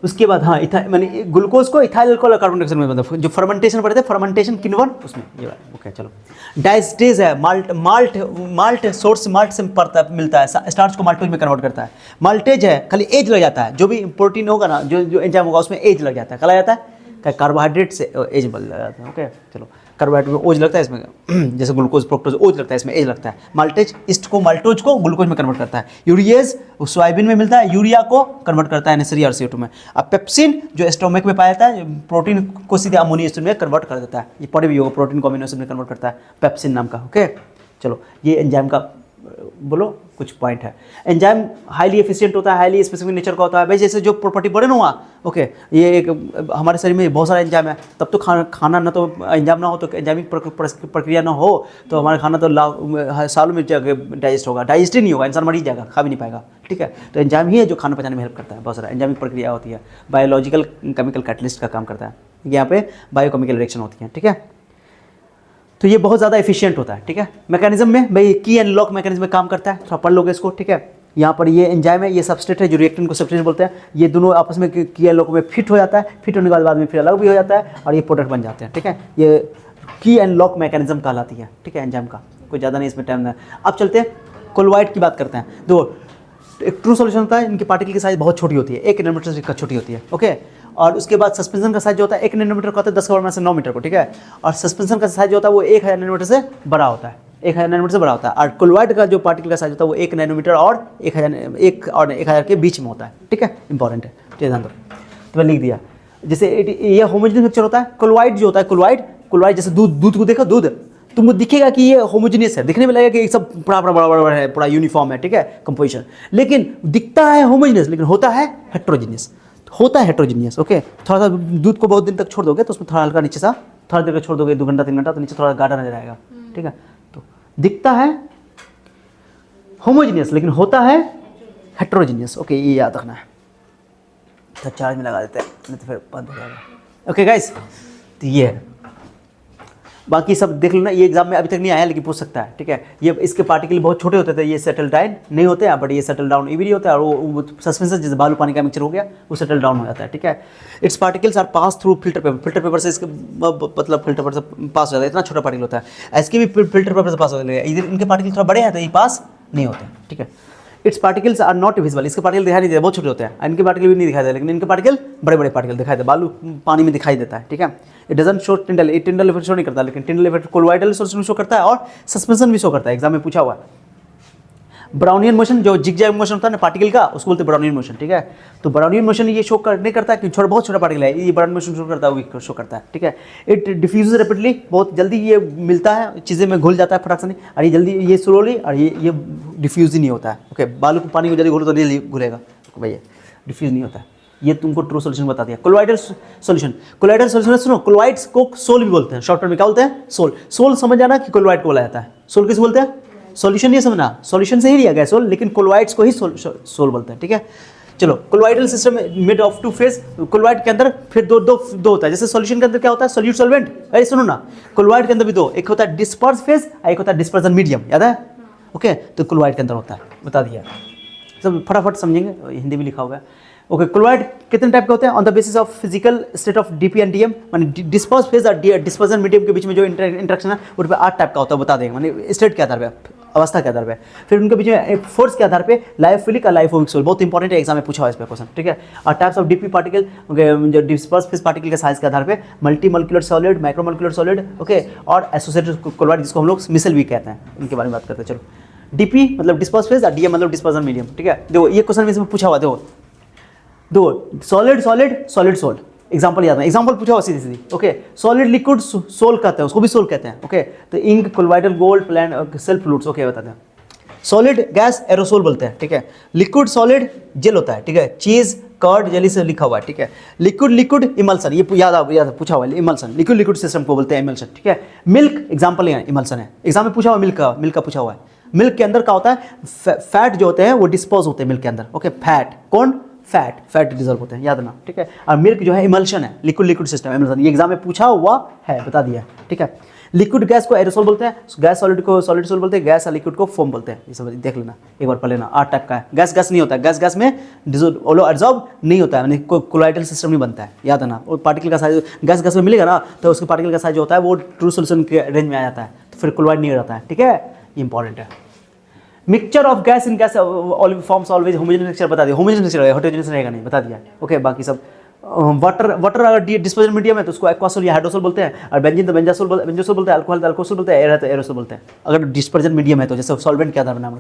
उसके बाद हाँ, मैंने ग्लूकोज को इथाइल अल्कोहल कार्बन डाइऑक्साइड में मतलब जो फर्मेंटेशन पढ़ते हैं, फर्मेंटेशन किन्वन उसमें ये बात, ओके। चलो, डाइस्टेज है, माल्ट सोर्स माल्ट से मिलता है, स्टार्च को माल्टोज में कन्वर्ट करता है। माल्टेज है, खाली एज लग जाता है, जो भी प्रोटीन होगा ना, जो एंजाइम होगा उसमें एज लग जाता है, क्या लग जाता है, कार्बोहाइड्रेट से एज बल जाता है, ओके। चलो, कार्बोहाइड्रेट में ओज लगता है इसमें, जैसे ग्लूकोज फ्रुक्टोज ओज लगता है, इसमें एज लगता है। माल्टेज ईस्ट को माल्टोज को ग्लूकोज में कन्वर्ट करता है। यूरिएज सोयाबीन में मिलता है, यूरिया को कन्वर्ट करता है NH3 और CO2 में। अब पेप्सिन जो स्टोमक में पाया जाता है, प्रोटीन को सीधे अमोनियो एसिड में कन्वर्ट कर देता है, ये पढ़े भी होगा, प्रोटीन को अमीनो एसिड में कन्वर्ट करता है, पेप्सिन नाम का, ओके। चलो, ये एंजाइम का बोलो कुछ पॉइंट है। एंजाइम हाईली एफिशिएंट होता है, हाईली स्पेसिफिक नेचर का होता है, भाई जैसे जो प्रॉपर्टी पढ़े ना हुआ, ओके। ये एक हमारे शरीर में बहुत सारा एंजाइम है, तब तो खाना ना तो एंजाइम ना हो, तो एंजाइमिक प्रक्रिया ना हो तो हमारा खाना तो सालों में डाइजेस्ट होगा, डाइजेस्ट ही नहीं होगा, इंसान मर ही जाएगा, खा भी नहीं पाएगा, ठीक है। तो एंजाइम ही है जो खाना पचाने में हेल्प करता है, बहुत सारा एंजाइमिक प्रक्रिया होती है, बायोलॉजिकल केमिकल कैटलिस्ट का काम करता है, यहाँ पे बायोकेमिकल रिएक्शन होती है, ठीक है। तो ये बहुत ज़्यादा एफिशिएंट होता है, ठीक है। मैकेनिज्म में भाई की एंड लॉक मैकेनिज्म में काम करता है, थोड़ा पढ़ लोगे इसको, ठीक है। यहाँ पर ये एंजाइम है, ये सबस्ट्रेट है, जो रिएक्टेंट को सबस्ट्रेट बोलते हैं, ये दोनों आपस में की एंड लॉक में फिट हो जाता है, फिट होने के बाद में फिर अलग भी हो जाता है और ये प्रोडक्ट बन जाते हैं, ठीक है। ये की एंड लॉक मैकेनिज्म कहलाती है, ठीक है, एंजाइम का। कोई ज़्यादा नहीं इसमें टाइम नहीं। अब चलते हैं कोलोइड की बात करते हैं। दो एक ट्रू सॉल्यूशन होता है, इनकी पार्टिकल की साइज बहुत छोटी होती है, 1 नैनोमीटर से छोटी होती है, ओके। और उसके बाद सस्पेंशन का साइज जो होता है 1 नैनोमीटर का होता है, 10⁻⁹ मीटर को, ठीक है। और सस्पेंशन का साइज जो होता है वो 1000 नैनोमीटर से बड़ा होता है, 1000 नैनोमीटर से बड़ा होता है। और कोलोइड का जो पार्टिकल का साइज होता है वो 1 नैनोमीटर और 1000 के बीच में होता है, ठीक है, इंपॉर्टेंट है, ठीक है। तो मैं लिख दिया, जैसे ये होमोजेनियस मिक्सचर होता है। कोलोइड जो होता है, कोलोइड जैसे दूध को देखो, दूध तुमको दिखेगा कि ये होमोजेनियस है, दिखने में लगेगा कि सब पूरा बड़ा है, पूरा यूनिफॉर्म है, ठीक है, कंपोजिशन, लेकिन दिखता है होमोजेनियस, लेकिन होता है हेट्रोजीनियस, ओके। थोड़ा सा दूध को बहुत दिन तक छोड़ दोगे तो उसमें थोड़ा हल्का नीचे सा, थोड़ा देर छोड़ दोगे 2 घंटा 3 घंटा, तो नीचे थोड़ा गाढ़ा नजर आएगा, ठीक है। तो दिखता है होमोजेनियस लेकिन होता है हेट्रोजीनियस, ओके, ये याद रखना है। तो चार्ज में लगा देते हैं, नहीं तो फिर बंद हो जाएगा, ओके गाइस। तो ये है, बाकी सब देख लेना, ये एग्जाम में अभी तक नहीं आया लेकिन पूछ सकता है, ठीक है। ये इसके पार्टिकल बहुत छोटे होते थे, ये सेटल डाउन नहीं होते हैं, बट ये सेटल डाउन इवरी होता है, और वो सस्पेंशन जैसे बालू पानी का मिक्सचर हो गया वो सेटल डाउन हो जाता है, ठीक है। Its particles are pass through filter paper से, इसके मतलब फिल्टर पेपर से पास हो जाता है, इतना छोटा पार्टिकल होता है। इसके भी फिल्टर पेपर से पास हो जाता है, इधर इनके पार्टिकल थोड़ा बड़े हैं तो ये पास नहीं होते, ठीक है। Its particles are not visible, इसके पार्टिकल दिखाई नहीं देते, बहुत छोटे होते हैं, इनके पार्टिकल भी नहीं दिखाई देते, लेकिन इनके पार्टिकल बड़े पार्टिकल दिखाई देते, बालू पानी में दिखाई देता है, ठीक है। इट डजंट शो टिंडल, ये टिंडल इफेक्ट शो नहीं करता, लेकिन Tyndall effect colloidal solution show करता है और सस्पेंशन भी शो करता है, एग्जाम में पूछा हुआ है। ब्राउनियन मोशन जो जिगजैग मोशन होता है ना पार्टिकल का, उसको बोलते हैं ब्राउनियन मोशन, ठीक है। तो ब्राउनियन मोशन ये शो नहीं करता कि छोटा बहुत छोटा पार्टिकल है, ये ब्राउनियन मोशन शो करता है, वो शो करता है, ठीक है। इट डिफ्यूज रैपिडली, बहुत जल्दी ये मिलता है, चीज़ें में घुल जाता है फटाक से नहीं, और ये जल्दी ये स्लोली, और ये डिफ्यूज ही नहीं होता है, ओके। बालू को पानी को जल्दी घोलो तो नहीं घुलेगा भैया, डिफ्यूज नहीं होता है। ये तुमको ट्रू सॉल्यूशन बता दिया। कोलॉइडल सॉल्यूशन, कोलॉइडल सॉल्यूशन सुनो, कोलॉइड्स को सोल भी बोलते हैं, शॉर्ट टर्म में क्या बोलते हैं, सोल। सोल समझ जाना कि कोलॉइड को बोला जाता है। सोल किस बोलते हैं, सॉल्यूशन नहीं समझना, सॉल्यूशन से ही लिया गया सोल, लेकिन कोलॉइड्स को ही सोल बोलते हैं, ठीक है। चलो, colloidal system made of two phase, colloid के अंदर फिर दो होता है, जैसे सॉल्यूशन के अंदर क्या होता है, सोल्यूट सॉल्वेंट। अरे सुनो ना, कोलॉइड के अंदर भी दो, एक होता है डिस्पर्स फेज, एक होता है डिस्पर्सन मीडियम, याद है, ओके। तो कोलॉइड के अंदर होता है, बता दिया, सब फटाफट समझेंगे, हिंदी में लिखा हुआ है, ओके। कोलॉइड कितने टाइप के होते हैं, on the basis of physical state of DP and DM, माने डिस्पर्स फेज और डिस्पर्सन मीडियम के बीच में जो इंटरेक्शन है उन पर 8 टाइप का होता है, बता देंगे, माने स्टेट के आधार पे, अवस्था के आधार पे। फिर उनके बीच में फोर्स के आधार पे लाइफोफिलिक और लाइफोबिक सोल, बहुत इंपॉर्टेंट है, एग्जाम में पूछा हुआ है इस पर क्वेश्चन, ठीक है। और टाइप्स ऑफ डीपी पार्टिकल, जो डिस्पर्स फेज पार्टिकल के साइज के आधार पे, multi molecular solid, micro molecular solid, okay, और एसोसिएटेड कोलॉइड जिसको हम लोग मिसल भी कहते हैं, उनके बारे में बात करते हैं। चलो, डीपी मतलब डिस्पर्स फेज और डीएम मतलब डिस्पर्सन मीडियम, ठीक है। देखो ये क्वेश्चन में इसमें पूछा हुआ, देखो दो solid solid solid sol, example याद है, एग्जांपल पूछा हुआ सीधी सीधी, ओके। सॉलिड लिक्विड सोल कहते हैं, उसको भी सोल कहते हैं, ओके। तो ink, colloidal, gold, plant, cell fluids, okay, बताते हैं। सॉलिड गैस एरोसोल बोलते हैं, ठीक है। लिक्विड सॉलिड जेल होता है, ठीक है। चीज कर्ड जेली से लिखा हुआ है, ठीक है। लिक्विड लिक्विड इमल्सन, ये याद पूछा हुआ है, इमल्सन लिक्विड लिक्विड सिस्टम को बोलते हैं इमल्सन, ठीक है। मिल्क एग्जांपल है, इमल्सन है, एग्जाम में पूछा हुआ मिल्क का पूछा हुआ है। मिल्क के अंदर क्या होता है, फैट जो होते हैं वो डिस्पोज होते हैं मिल्क के अंदर, ओके। फैट कौन, फैट डिजॉल्व होते हैं, याद ना, ठीक है। और मिल्क जो है इमल्शन है, लिक्विड लिक्विड सिस्टम इमल्सन, ये एग्जाम में पूछा हुआ है, बता दिया, ठीक है। लिक्विड गैस को एरोसोल बोलते हैं, गैस सॉलिड को सॉलिड सोल बोलते हैं, गैस और लिक्विड को फोम बोलते हैं, ये सब देख लेना, एक बार पढ़ लेना। 8 टाइप का है, गैस नहीं होता है, गैस में एब्जॉर्ब नहीं होता है, यानी कोलॉइडल सिस्टम नहीं बनता है, याद है ना। वो पार्टिकल का साइज गैस में मिलेगा ना, तो उसके पार्टिकल का साइज जो होता है वो ट्रू सोल्यूशन के रेंज में आ जाता है, तो फिर कोलॉइड नहीं हो जाता है, ठीक है, ये इंपॉर्टेंट है। Mixture of gas in gas forms always homogeneous mixture, बता दिया, होमोजेनियस मिक्सचर है, हेटेरोजेनियस रहेगा नहीं, बता दिया, ओके। बाकी सब वाटर अगर डिस्पोजल मीडियम है तो उसको एक्वासोल या हाइड्रोसोल बोलते हैं, और बेंजीन तो बेंजासोल बोलते हैं, अल्कोहल तो अल्कोसोल बोलते हैं, एयर है तो एरोसोल बोलते हैं, अगर डिस्पर्जन मीडियम है तो, जैसे सॉल्वेंट के आधार पर नाम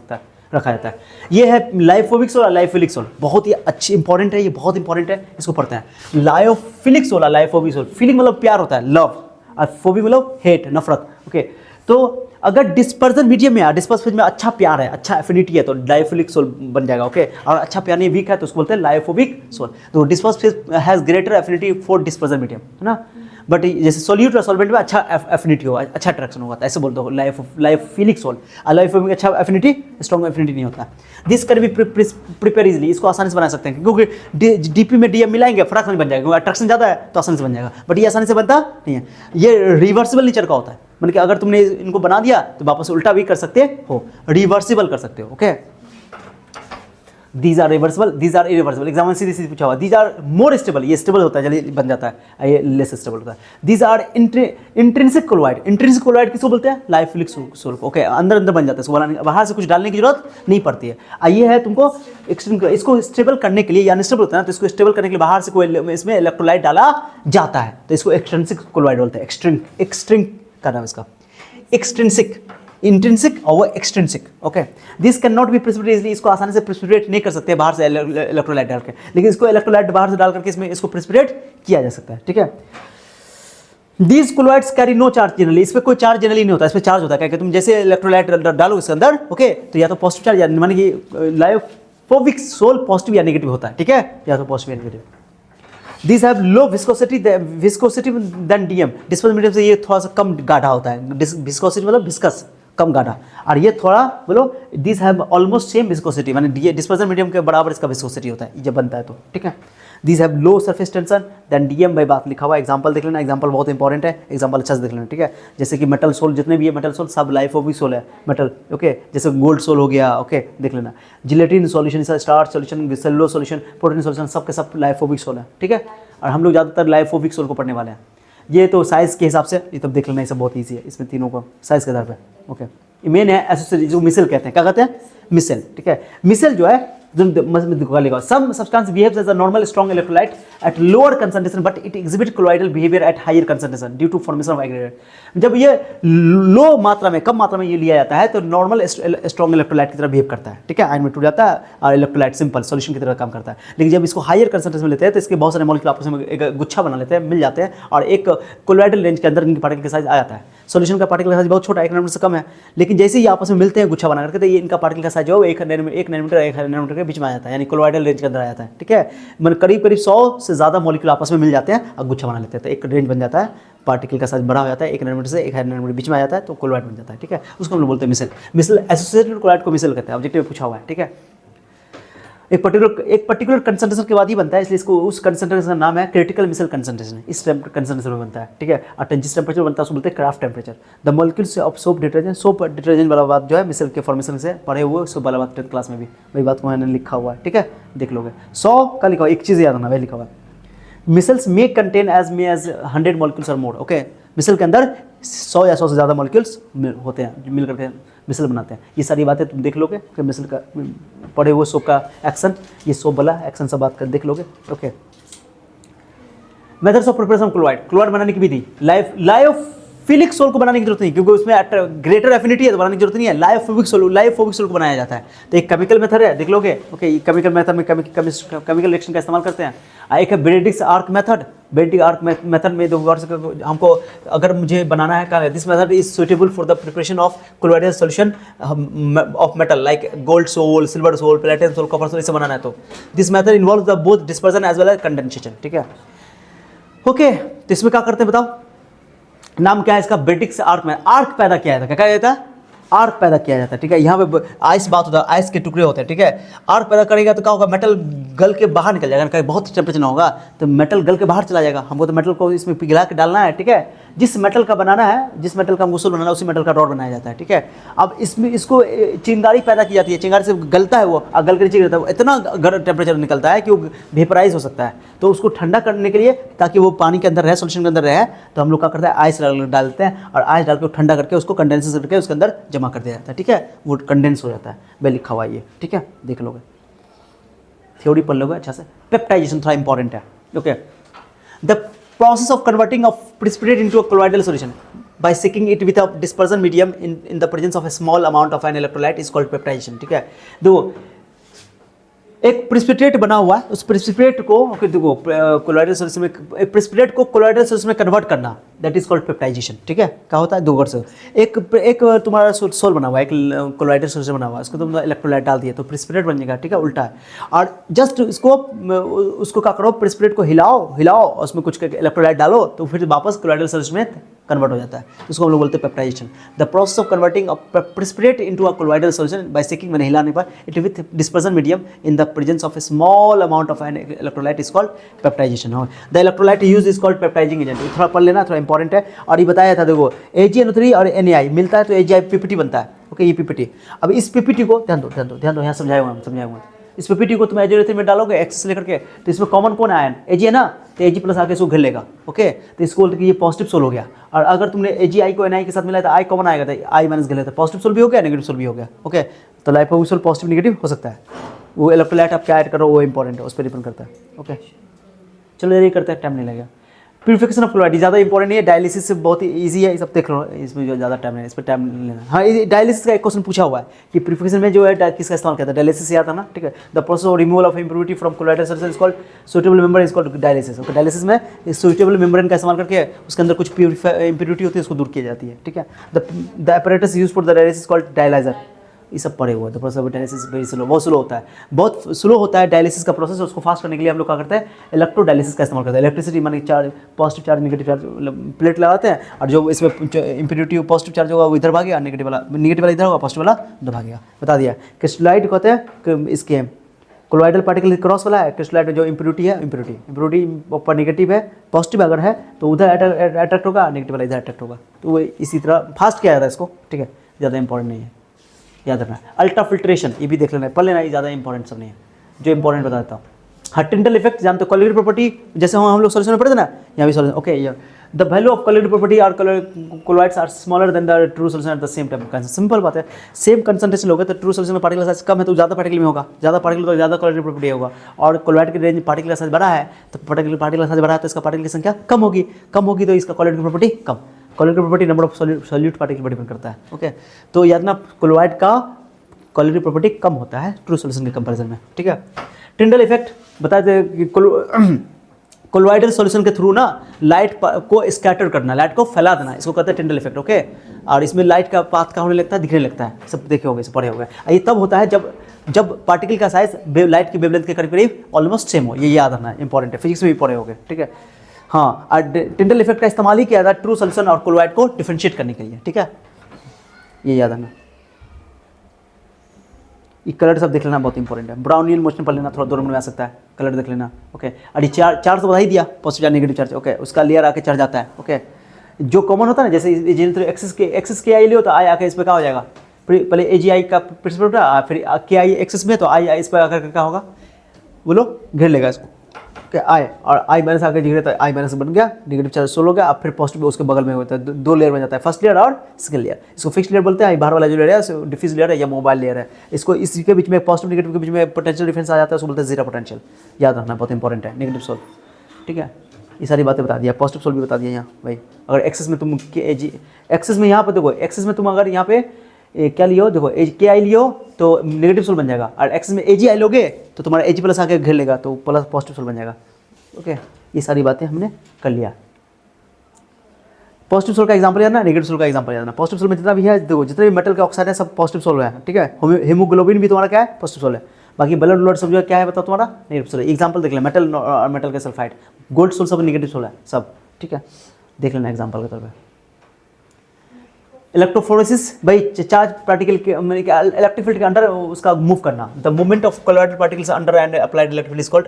रखा जाता है। ये है लाइफोबिक सोल और लाइफोलिक सोल, बहुत ही अच्छी इंपॉर्टेंट है, ये बहुत इंपॉर्टेंट है, इसको पढ़ते हैं। लाइफोफिलिक सोल और लाइफोबिक सोल, फीलिंग मतलब प्यार होता है, लव, और फोबिक मतलब हेट, नफरत, ओके। तो अगर डिस्पर्जन मीडियम में, डिस्पर्स फेज में अच्छा प्यार है, अच्छा एफिनिटी है, तो लाइफोलिक सोल बन जाएगा, ओके। और अच्छा प्यार नहीं, वीक है, तो उसको बोलते हैं लाइफोबिक सोल। तो disperse phase has greater affinity for dispersion medium, है ना। बट जैसे सोल्यूट और सॉल्वेंट में अच्छा एफिनिटी होगा, अच्छा अट्रैक्शन होगा, ऐसे बोलते हो लाइफोफिलिक सोल। और लाइफोबिक अच्छा एफिनिटी, स्ट्रॉन्ग एफिनिटी नहीं होता। This can be prepare easily, इसको आसानी से बना सकते हैं, क्योंकि डीपी में डीएम मिलाएंगे फटाक से बन जाएगा, क्योंकि अट्रैक्शन ज़्यादा है तो आसानी से बन जाएगा, बट ये आसानी से बनता नहीं है। ये रिवर्सिबल नेचर का होता है, मतलब कि अगर तुमने इनको बना दिया तो वापस उल्टा भी कर सकते हो, रिवर्सिबल कर सकते हो, okay. These are reversible, these are irreversible, exam में सीधी पूछा हुआ। दीज आर मोर स्टेबल, ये स्टेबल होता है, जल्दी बन जाता है, ये लेस स्टेबल होता है। These are intrinsic colloid, intrinsic colloid किसको बोलते हैं, लाइफोलिक सोल, ओके। अंदर बन जाता है, बाहर से कुछ डालने की जरूरत नहीं पड़ती है। ये है तुमको इसको स्टेबल करने के लिए, या अनस्टेबल होता है ना, तो इसको स्टेबल करने के लिए बाहर से कोई इसमें इलेक्ट्रोलाइट डाला जाता है, तो इसको एक्सट्रिंसिक कोलॉइड बोलते हैं। एक्सट्रिंग का नाम इसका, एक्सट्रिंसिक, इंट्रिंसिक और वो extrinsic, okay. This can not B precipitate easily, इसको आसानी से प्रेसिपिटेट नहीं कर सकते बाहर से इलेक्ट्रोलाइट डाल के, लेकिन इसको इलेक्ट्रोलाइट बाहर से डाल करके इसमें इसको प्रेसिपिटेट किया जा सकता है, ठीक है। These colloids carry no charge generally, इस पर कोई चार्ज जनरली नहीं होता, इस पर चार्ज होता है, क्या तुम जैसे इलेक्ट्रोलाइट डालो इसके अंदर, ओके, तो या तो पॉजिटिव चार्ज, या माने कि लाइफोबिक सोल पॉजिटिव या नेगेटिव होता है, ठीक है, या तो पॉजिटिव या negative. These have low viscosity than DM, dispersion medium से ये थोड़ा सा कम गाढ़ा होता है, विस्कोसिटी मतलब विस्कस, कम गाढ़ा, और ये थोड़ा बोलो this have almost same viscosity, माने डिस्पर्सन मीडियम के बराबर इसका विस्कोसिटी होता है जब बनता है तो, ठीक है। This have low surface tension then DM by बात लिखा हुआ है, एग्जांपल देख लेना, एग्जांपल बहुत इंपॉर्टेंट है, एग्जांपल अच्छा से देख लेना, ठीक है। जैसे कि मेटल सोल, जितने भी है मेटल सोल सब लाइफोबिक सोल है, मेटल, ओके। जैसे गोल्ड सोल हो गया, ओके, देख लेना। Gelatin solution, starch solution, cellulose solution, protein solution, सब के सब लाइफोबिक सोल है, ठीक है। और हम लोग ज़्यादातर लाइफोबिक सोल को पढ़ने वाले हैं। ये तो साइज़ के हिसाब से ये तब देख लेना, ये सब बहुत ईजी है, इसमें तीनों को साइज़ के आधार पर, ओके। मेन है एसोसिएटेड, जो मिसल कहते हैं, क्या कहते हैं, मिसल, ठीक है। मिसल जो है Some substance behaves as a normal strong electrolyte at lower concentration but it exhibit colloidal behavior at higher concentration due to formation of aggregate. जब ये लो मात्रा में, कम मात्रा में ये लिया जाता है तो नॉर्मल स्ट्रॉन्ग इलेक्ट्रोलाइट की तरह बिहेव करता है, ठीक है, आयन में टूट जाता है और इलेक्ट्रोलाइट सिंपल सॉल्यूशन की तरह काम करता है। लेकिन जब इसको हायर कंसंट्रेशन में लेते हैं तो इसके बहुत सारे मॉलिक्यूल आपस में एक गुच्छा बना लेते हैं, मिल जाते हैं और एक कोलॉइडल रेंज के अंदर इनके पार्टिकल का साइज आ जाता है। सॉल्यूशन का पार्टिकल का साइज बहुत छोटा, 1 नैनोमीटर से कम है, लेकिन जैसे ही आपस में मिलते हैं गुच्छा बना करके तो ये इनका पार्टिकल का साइज जो है 1 नैनोमीटर के बीच में आ जाता है, यानी कोलॉइडल रेंज के अंदर आ जाता है, ठीक है। मतलब करीब 100 से ज़्यादा मॉलिक्यूल आपस में मिल जाते हैं और गुच्छा बना लेते हैं तो एक रेंज बन जाता है, पार्टिकल का साइज बड़ा हो जाता है, 1 नैनोमीटर से 1 नैनोमीटर बीच में आ जाता है तो कोलॉइड बन जाता है, ठीक है। उसको हम लोग बोलते हैं मिसल। मिसल एसोसिएटेड कोलॉइड को मिसल कहते हैं, ऑब्जेक्टिव में पूछा हुआ है, ठीक है। एक पर्टिकुलर कंसंट्रेशन के बाद ही बनता है, इसलिए इसको उस कंसंट्रेशन का नाम है क्रिटिकल मिसल कंसंट्रेशन, इस कंसंट्रेशन में बनता है, ठीक है। और जिस टेम्परेचर बनता है उसको बोलते हैं craft temperature. The molecules of soap detergent, soap detergent वाला बात जो है मिसल के फॉर्मेशन से पढ़े हुए, सोप वाला बात 10th क्लास में भी वही बात को मैंने लिखा हुआ है, ठीक है, देख लोगे। 100 का लिखा हुआ, एक चीज़ याद रखना वही लिखा हुआ है, micelles may contain as 100 molecules और मोर, ओके। मिसल के अंदर 100 या 100 से ज़्यादा मॉलिक्यूल्स होते हैं जो मिल करके मिसल बनाते हैं। ये सारी बातें तुम देख लोगे कि मिसल का पढ़े हुए सोप का एक्शन, ये सोप वाला एक्शन सब बात कर देख लोगे, okay. Methods of preparation of chloride, chloride बनाने की विधि, लायोफिलिक सोल को बनाने की जरूरत नहीं क्योंकि उसमें ग्रेटर एफिनिटी है तो बनाने की जरूरत नहीं है। लायोफोबिक सोल को बनाया जाता है तो एक केमिकल मेथड है, देख लोगे, ओके। केमिकल मेथड में केमिकल रिएक्शन का इस्तेमाल करते हैं। एक है Benedict arc method, Benedict arc method में दो वर्ड हमको अगर मुझे बनाना है, this method is suitable for the preparation of colloidal solution of metal like gold sol, silver sol, platinum sol, copper sol, इसे बनाना है तो this method involve the both dispersion as well as condensation, ठीक है, okay. तो इसमें क्या करते हैं बताओ, नाम क्या है इसका, बेनेडिक्ट आर्क में आर्क पैदा किया जाता है, क्या कहता है, आर्क पैदा किया जाता है, ठीक है। यहाँ पे आइस बात होता है, आइस के टुकड़े होते हैं, ठीक है। आर्क पैदा करेगा तो क्या होगा, मेटल गल के बाहर निकल जाएगा, कहीं बहुत टेम्परेचर ना होगा तो मेटल गल के बाहर चला जाएगा। हमको तो मेटल को इसमें पिघला के डालना है, ठीक है। जिस मेटल का बनाना है, जिस मेटल का हमको सोल बनाना है उसी मेटल का रॉड बनाया जाता है, ठीक है। अब इसमें इसको चिंगारी पैदा की जाती है, चिंगारी से गलता है वो, गल के नीचे गिरता है, इतना गर्म टेम्परेचर निकलता है कि वो वेपराइज हो सकता है। तो उसको ठंडा करने के लिए ताकि वो पानी के अंदर रहे, सोल्यूशन के अंदर रहे, तो हम लोग क्या करते हैं, आइस डालते हैं और आइस डाल के ठंडा करके उसको कंडेंस करके उसके अंदर जमा कर दिया जाता है, ठीक है। वो कंडेंस हो जाता है, वह लिखा हुआ ये, ठीक है, देख लोगे, थ्योरी पढ़ लोगे अच्छा से। पेप्टाइजेशन थोड़ा इंपॉर्टेंट है, okay. The process of converting of precipitate into a colloidal solution by seeking it with a dispersion medium in the presence of a small amount of an electrolyte is called peptidation, ठीक है। देखो एक precipitate बना हुआ है, उस precipitate को देखो कोलॉइडल सॉल्यूशन में, एक प्रिसिपिटेट को कोलॉइडल सॉल्यूशन में कन्वर्ट करना, दैट इज कॉल्ड पेप्टाइजेशन, ठीक है। क्या होता है, दो वर्ड से एक तुम्हारा सोल बना हुआ है, एक कोलॉइडल सॉल्यूशन बना हुआ है, उसको तुम इलेक्ट्रोलाइट डाल दिए तो प्रिसिपिटेट बन जाएगा, ठीक है, उल्टा है। और जस्ट उसको क्या करो, प्रिसिपिटेट को हिलाओ उसमें कुछ इलेक्ट्रोलाइट डालो तो फिर वापस कोलॉइडल सॉल्यूशन में कन्वर्ट हो जाता है, उसको हम लोग बोलते हैं peptization. The process of converting precipitate into a colloidal solution by shaking, मैंने हिलाने पर it with dispersion medium in the presence of a small amount of an electrolyte is called peptization. The electrolyte use is called peptizing agent, थोड़ा पढ़ लेना, थोड़ा important है। और ये बताया था, देखो AgNO3 और NaI मिलता है तो AgI PPT बनता है, ओके, ये PPT। अब इस PPT को ध्यान दो, यहाँ समझाऊंगा। इस PPT को तुम AgNO3 में डालोगे एक्स से लेकर के, तो इसमें कॉमन कौन आयन, Ag है ना, तो Ag प्लस आके इसको घेर लेगा, ओके। तो इसको बोलते कि ये पॉजिटिव सोल हो गया। और अगर तुमने AgI को NaI के साथ मिलाया तो I कॉमन आएगा, तो I माइनस घेर लेता है, पॉजिटिव सोल भी हो गया, नेगेटिव सोल भी हो गया, ओके। तो लाइपोइक सोल पॉजिटिव नेगेटिव हो सकता है, वो इलेक्ट्रोलाइट आप क्या ऐड करो वो इंपॉर्टेंट है, उस पर डिपेंड करता है, ओके। चलो यही करते हैं, टाइम नहीं लगेगा। प्यूरिफिकेशन ऑफ क्लोराइड ज़्यादा इंपॉर्टेंट नहीं है, डायलिसिस से बहुत ही ईजी है, सब देख लो, इसमें जो ज़्यादा टाइम नहीं है, इस पर टाइम नहीं लेना। हाँ, डायलिसिस का एक क्वेश्चन पूछा हुआ है कि प्यूरिफिकेशन में जो है किसका इस्तेमाल करता है, डायलिसिस याद था ना, ठीक है। The process of removal of impurity from colloidal solution is called suitable membrane is called dialysis, okay. Dialysis में सुटेबल मेम्ब्रेन का इस्तेमाल करके उसके अंदर कुछ इम्प्योरिटी होती है, उसको दूर की जाती है, ठीक है। The apparatus use for the dialysis called dialyser, ये सब पढ़े हुए हैं। The process of dialysis very slow, बहुत स्लो होता है, बहुत स्लो होता है डायलिसिस का प्रोसेस। उसको फास्ट करने के लिए हम लोग क्या करते हैं, इलेक्ट्रो डायलिसिस का इस्तेमाल करते हैं। इलेक्ट्रिसिटी माने charge, positive charge negative charge plate लगाते हैं और जो इसमें इम्प्योरिटी पॉजिटिव चार्ज होगा वो इधर भागेगा, नेगेटिव वाला इधर होगा, पॉजिटिव वाला उधर भागेगा, बता दिया। क्रिस्टलाइट कहते हैं इसके कोलॉइडल पार्टिकल क्रॉस वाला है, क्रिस्टलाइट में जो इम्प्योरिटी है, इम्प्योरिटी ऊपर नेगेटिव है, पॉजिटिव अगर है तो उधर अट्रैक्ट होगा, नेगेटिव वाला इधर अट्रैक्ट होगा। तो वो इसी तरह फास्ट किया जाता है इसको, ठीक है, ज़्यादा इंपॉर्टेंट नहीं है, याद रखना। अल्ट्रा फिल्ट्रेशन ये भी देख लेना, पढ़ लेना, ये ज़्यादा इंपॉर्टेंट सब नहीं है, जो इंपॉर्टेंट बता देता हूँ। हाँ, टिंडल इफेक्ट जानते हो, कोलिगेटिव प्रॉपर्टी जैसे हम लोग सॉल्यूशन में पढ़े थे ना, यहाँ भी सॉल्यूशन। ओके, ये the value of colligative property are colloids are smaller than the true solution at the same time. Simple बात है, सेम कंसंट्रेशन होगा तो ट्रू सॉल्यूशन में पार्टिकल साइज कम है तो ज़्यादा पार्टिकल में होगा, ज़्यादा पार्टिकल तो ज़्यादा कोलिगेटिव प्रॉपर्टी होगा। और कोलॉइड की रेंज पार्टिकल साइज बड़ा है तो पार्टिकल साइज बड़ा है तो इसका पार्टिकल की संख्या कम होगी तो इसका colligative property come. Colligative property number of solute particle पर डिपेंड करता है। ओके, तो याद ना कोलॉइड का कोलिगेटिव प्रॉपर्टी कम होता है ट्रू सॉल्यूशन के कंपैरिजन में। ठीक है, टिंडल इफेक्ट बता दे कि कोलॉइडल सॉल्यूशन के थ्रू ना लाइट को स्कैटर करना, लाइट को फैला देना, इसको कहते हैं टिंडल इफेक्ट। ओके, और इसमें लाइट का पाथ का होने लगता है, दिखने लगता है, सब देखे होंगे, सब पढ़े होंगे। ये तब होता है जब पार्टिकल का साइज लाइट की वेवलेंथ के करीब करीब ऑलमोस्ट सेम हो। ये याद रखना इंपॉर्टेंट है, फिजिक्स में भी पढ़े होंगे। ठीक है, हाँ, और टिंडल इफेक्ट का इस्तेमाल ही किया था ट्रू सॉल्यूशन और कोलॉइड को डिफरेंशिएट करने के लिए। ठीक है, ये याद रखना। ये कलर सब देख लेना बहुत इंपॉर्टेंट है। ब्राउनियन मोशन पढ़ लेना, थोड़ा 2 नंबर में आ सकता है, कलर देख लेना। ओके, और ये चार्ज तो बता ही दिया, positive charge negative charge. Okay, उसका लेयर आके चढ़ जाता है। ओके, जो कॉमन होता है ना, जैसे एक्सिस के आई लियो तो आई आके इस पर क्या हो जाएगा, पहले ए जी आई का प्रिंसिपल था, फिर के आई एक्सिस में तो आई इस पर आकर क्या होगा, बोलो, घेर लेगा इसको। ओके, आई और आई माइनस आकर घेरे तो आई माइनस बन गया, नेगेटिव चार्ज सोल हो गया। अब फिर पॉजिटिव उसके बगल में होता है, 2 लेयर बन जाता है, फर्स्ट लेयर और सेकंड लेयर। इसको फिक्स लेयर बोलते हैं। बाहर वाला जो लेयर है डिफ्यूज लेयर है या मोबाइल लेयर है। इसको इसके बीच में पॉजिटिव नेगेटिव के बीच में पोटेंशियल डिफरेंस आ जाता है, उसको बोलते हैं जीरो पोटेंशियल। याद रखना, बहुत इंपॉर्टेंट है नेगेटिव सोल। ठीक है, ये सारी बातें बता दिया, पॉजिटिव सोल भी बता दिया यहाँ भाई। अगर एक्सेस में तुम एक्सेस में यहाँ पर देखो, एक्सेस में तुम अगर यहाँ पे क्या लियो, देखो के आई लियो तो नेगेटिव सोल बन जाएगा, और एक्सेस में ए जी आई लोगे तो तुम्हारा ए जी प्लस आके घेर लेगा तो प्लस पॉजिटिव सोल बन जाएगा। ओके, ये सारी बातें हमने कर लिया। पॉजिटिव सोल का एग्जांपल याद ना, नेगेटिव सोल का एग्जांपल याद ना। पॉजिटिव सोल में जितना भी है, देखो जितने भी मेटल के ऑक्साइड है सब पॉजिटिव सोल है। ठीक है, हीमोग्लोबिन भी तुम्हारा क्या है, पॉजिटिव सोल है। बाकी ब्लड सब जो क्या है बताओ तुम्हारा, नेगेटिव सोल है। एग्जांपल देख लें, मेटल के सल्फाइड, गोल्ड सोल सब नेगेटिव सोल है सब। ठीक है, देख लेना एग्जाम्पल के तौर पर। इलेक्ट्रोफोरेसिस भाई, चार्ज पार्टिकल के इलेक्ट्रिक फील्ड के अंडर उसका मूव करना, the movement of colloidal particles under and applied electric field is called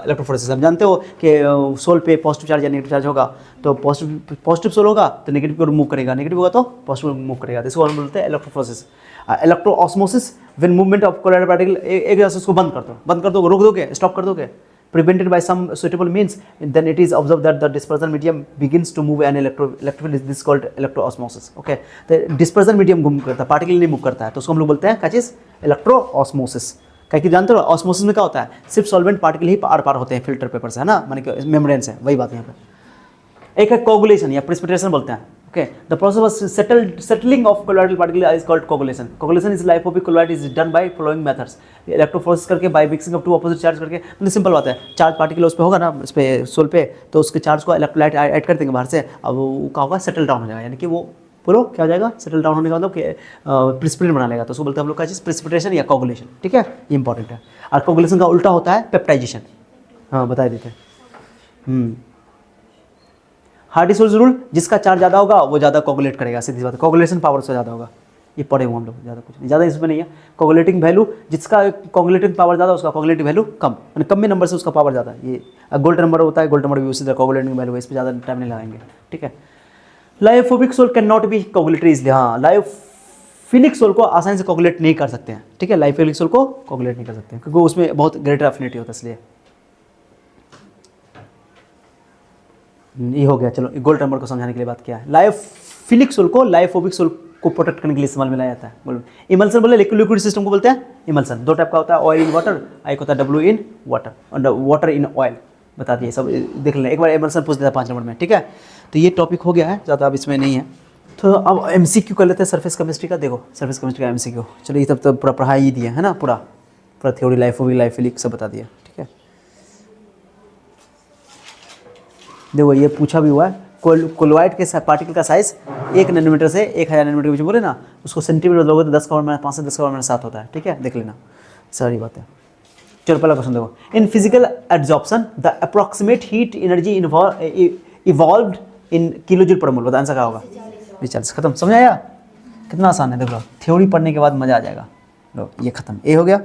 electrophoresis. हम जानते हो कि सोल पे पॉजिटिव चार्ज या नेगेटिव चार्ज होगा तो पॉजिटिव सोल होगा तो नेगेटिव को मूव करेगा, नेगेटिव होगा तो पॉजिटिव मूव करेगा, इसको हम बोलते हैं electrophoresis. Electro osmosis, when movement of colloidal particle, एक जैसे उसको बंद कर दो, रोक दोगे, स्टॉप कर दोगे, prevented by some suitable means, then it is observed that the dispersion medium begins to move an electric field. This is called electroosmosis. Okay, तो dispersion medium मूव करता है, पार्टिकल नहीं मूव करता है, तो उसको हम लोग बोलते हैं क्या चीज़, इलेक्ट्रोऑस्मोसिस। क्या कि जानते हो ऑस्मोसिस में क्या होता है, सिर्फ सॉल्वेंट पार्टिकल ही आर पार होते हैं फिल्टर पेपर से, है ना, माने कि मेम्ब्रेन से, वही बात यहाँ पे। एक है कोगुलेशन या प्रेसिपिटेशन बोलते हैं। Okay, the process of settling of colloidal particle is called coagulation. Coagulation is lipophic colloid is done by following methods. Electrophoresis करके, by mixing of 2 opposite charge करके, मतलब सिंपल बात है, चार्ज पार्टिकल उस पे होगा ना, इस पे सोल पे, तो उसके चार्ज को इलेक्ट्रोलाइट ऐड कर देंगे बाहर से, अब वो क्या होगा, सेटल डाउन हो जाएगा, यानी कि वो बोलो क्या हो जाएगा, सेटल डाउन होने का मतलब कि प्रेसिपिटेट बना लेगा, तो उसको बोलते हैं हम लोग क्या चीज़, प्रेसिपिटेशन या कोगुलेशन। ठीक है, ये इंपॉर्टेंट है। और कोगुलेशन का उल्टा होता है पेप्टाइजेशन। हाँ, बता देते हैं। हार्डी-सोल्ज रूल, जिसका चार्ज ज़्यादा होगा वो ज़्यादा कोगुलेट करेगा, सीधी बात है, कोगुलेशन पावर से ज़्यादा होगा। ये पढ़े हुए हम लोग, ज़्यादा कुछ नहीं, ज़्यादा इसमें नहीं है। कोगुलेटिंग वैल्यू, जिसका कोगुलेटिंग पावर ज़्यादा उसका कोगुलेटिव वैल्यू कम, यानी कम में नंबर से उसका पावर ज़्यादा। ये गोल्ड नंबर होता है, गोल्ड नंबर भी उसी तरह कोगुलेटिंग वैल्यू है, इस पर ज़्यादा टाइम नहीं लगाएंगे। ठीक है, lyophobic sol can not be coagulated easily. हाँ, लायोफिलिक सोल को आसानी से कोगुलेट नहीं कर सकते हैं। ठीक है, लायोफिलिक सोल को कोगुलेट नहीं कर सकते हैं क्योंकि उसमें बहुत ग्रेटर एफिनिटी होता है, इसलिए ये हो गया। चलो, गोल्ड नंबर को समझाने के लिए बात किया है। लायोफिलिक सोल को लायोफोबिक सोल को प्रोटेक्ट करने के लिए इस्तेमाल में लाया जाता है। बोलो, इमल्सन बोले, लिक्विड सिस्टम को बोलते हैं इमल्सन। 2 टाइप का होता है, ऑयल इन वाटर, एक होता है डब्ल्यू इन वाटर और वाटर इन ऑयल। बता दिए सब, देख लें एक बार, इमल्सन पूछ देता 5 नंबर में। ठीक है, तो ये टॉपिक हो गया है, ज़्यादा अब इसमें नहीं है। तो अब MCQ कर लेते हैं सरफेस केमिस्ट्री का। देखो, सरफेस केमिस्ट्री का MCQ, चलो ये तब तो पूरा पढ़ाई ही दिया है ना, पूरा थ्योरी, लायोफोबिक, लायोफिलिक सब बता दिया। ठीक है, देखो ये पूछा भी हुआ है, कोलॉइड के पार्टिकल का साइज 1 नैनोमीटर से 1000 नैनोमीटर के बीच बोले ना, उसको सेंटीमीटर लोगे तो 10⁻5 से 10⁻7 होता है। ठीक है, देख लेना, सारी बात है। चलो पहला क्वेश्चन देखो, in physical absorption the approximate heat energy evolved in kilojoule पर मोल। बता आंसर क्या होगा, 40। खत्म, समझ आया, कितना आसान है। देख लो, थ्योरी पढ़ने के बाद मजा आ जाएगा। लो, ये खत्म, ये हो गया।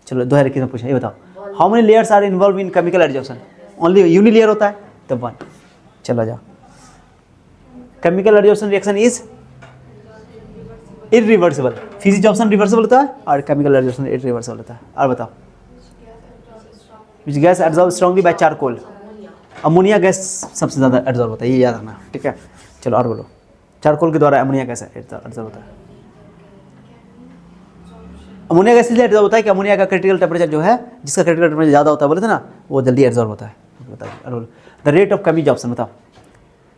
चलो 2021 में पूछा, ये बताओ, how many layers are involve in chemical absorption. Only unilayer होता है, तब 1। चलो जाओ, chemical absorption reaction is irreversible. Physics option reversible होता है और केमिकल एब्जॉर्प्शन इरिवर्सिबल होता है। और बताओ, which gas absorb strongly by charcoal. Ammonia gas सबसे ज़्यादा एब्जॉर्ब होता है, ये याद रखना, ठीक है। चलो और बोलो, चारकोल के द्वारा अमोनिया गैस एब्जॉर्ब होता है। अमोनिया गैस इसलिए एब्जॉर्ब होता है कि अमोनिया का क्रिटिकल टेम्परेचर जो है, जिसका क्रिटिकल टेम्परेचर ज़्यादा होता है बोले थे ना, वो जल्दी एब्जॉर्ब होता है। बताओ द रेट ऑफ कमी ऑप्शन बताओ।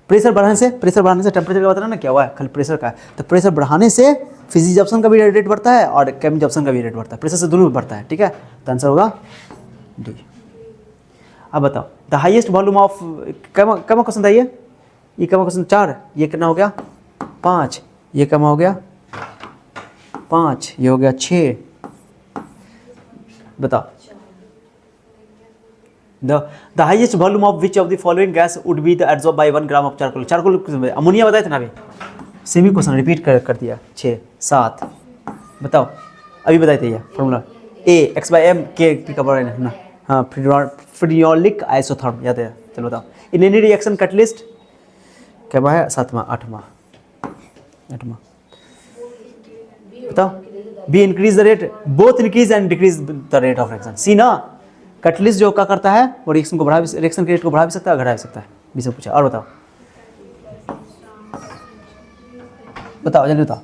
प्रेशर बढ़ाने से टेम्परेचर का बताना ना क्या हुआ है, खाली प्रेशर का है। तो प्रेशर बढ़ाने से फिजिक्स ऑप्शन का भी रेट बढ़ता है और केमिकल ऑप्शन का भी रेट बढ़ता है, प्रेशर से दोनों बढ़ता है, ठीक है। तो आंसर होगा डी। अब बताओ द हाईएस्ट वॉल्यूम ऑफ, कमा क्वेश्चन था ये कमा क्वेश्चन 4, ये कितना हो गया 5, ये कमा हो गया 5, ये हो गया 6। बताओ the highest volume of which of the following gas would be the absorb by 1 gram of charcoal. Charcoal ammonia बताए थे ना अभी, सेमी क्वेश्चन रिपीट कर दिया। 6 7 बताओ, अभी बताए थे ये formula a x by m के का बड़ा है ना, हाँ फ्रीनोलिक आइसोथर्म याद है। चलो बताओ इन एनी रिएक्शन कैटलिस्ट क्या है 7वां 8वां बताओ। B increase the rate, both increase and decrease the rate of reaction. C ना कैटलिस्ट जो क्या करता है वो रिएक्शन को बढ़ा भी, रिएक्शन के रेट को बढ़ा भी सकता है, घटा भी सकता है। बी से पूछा। और बताओ जल्दी बताओ।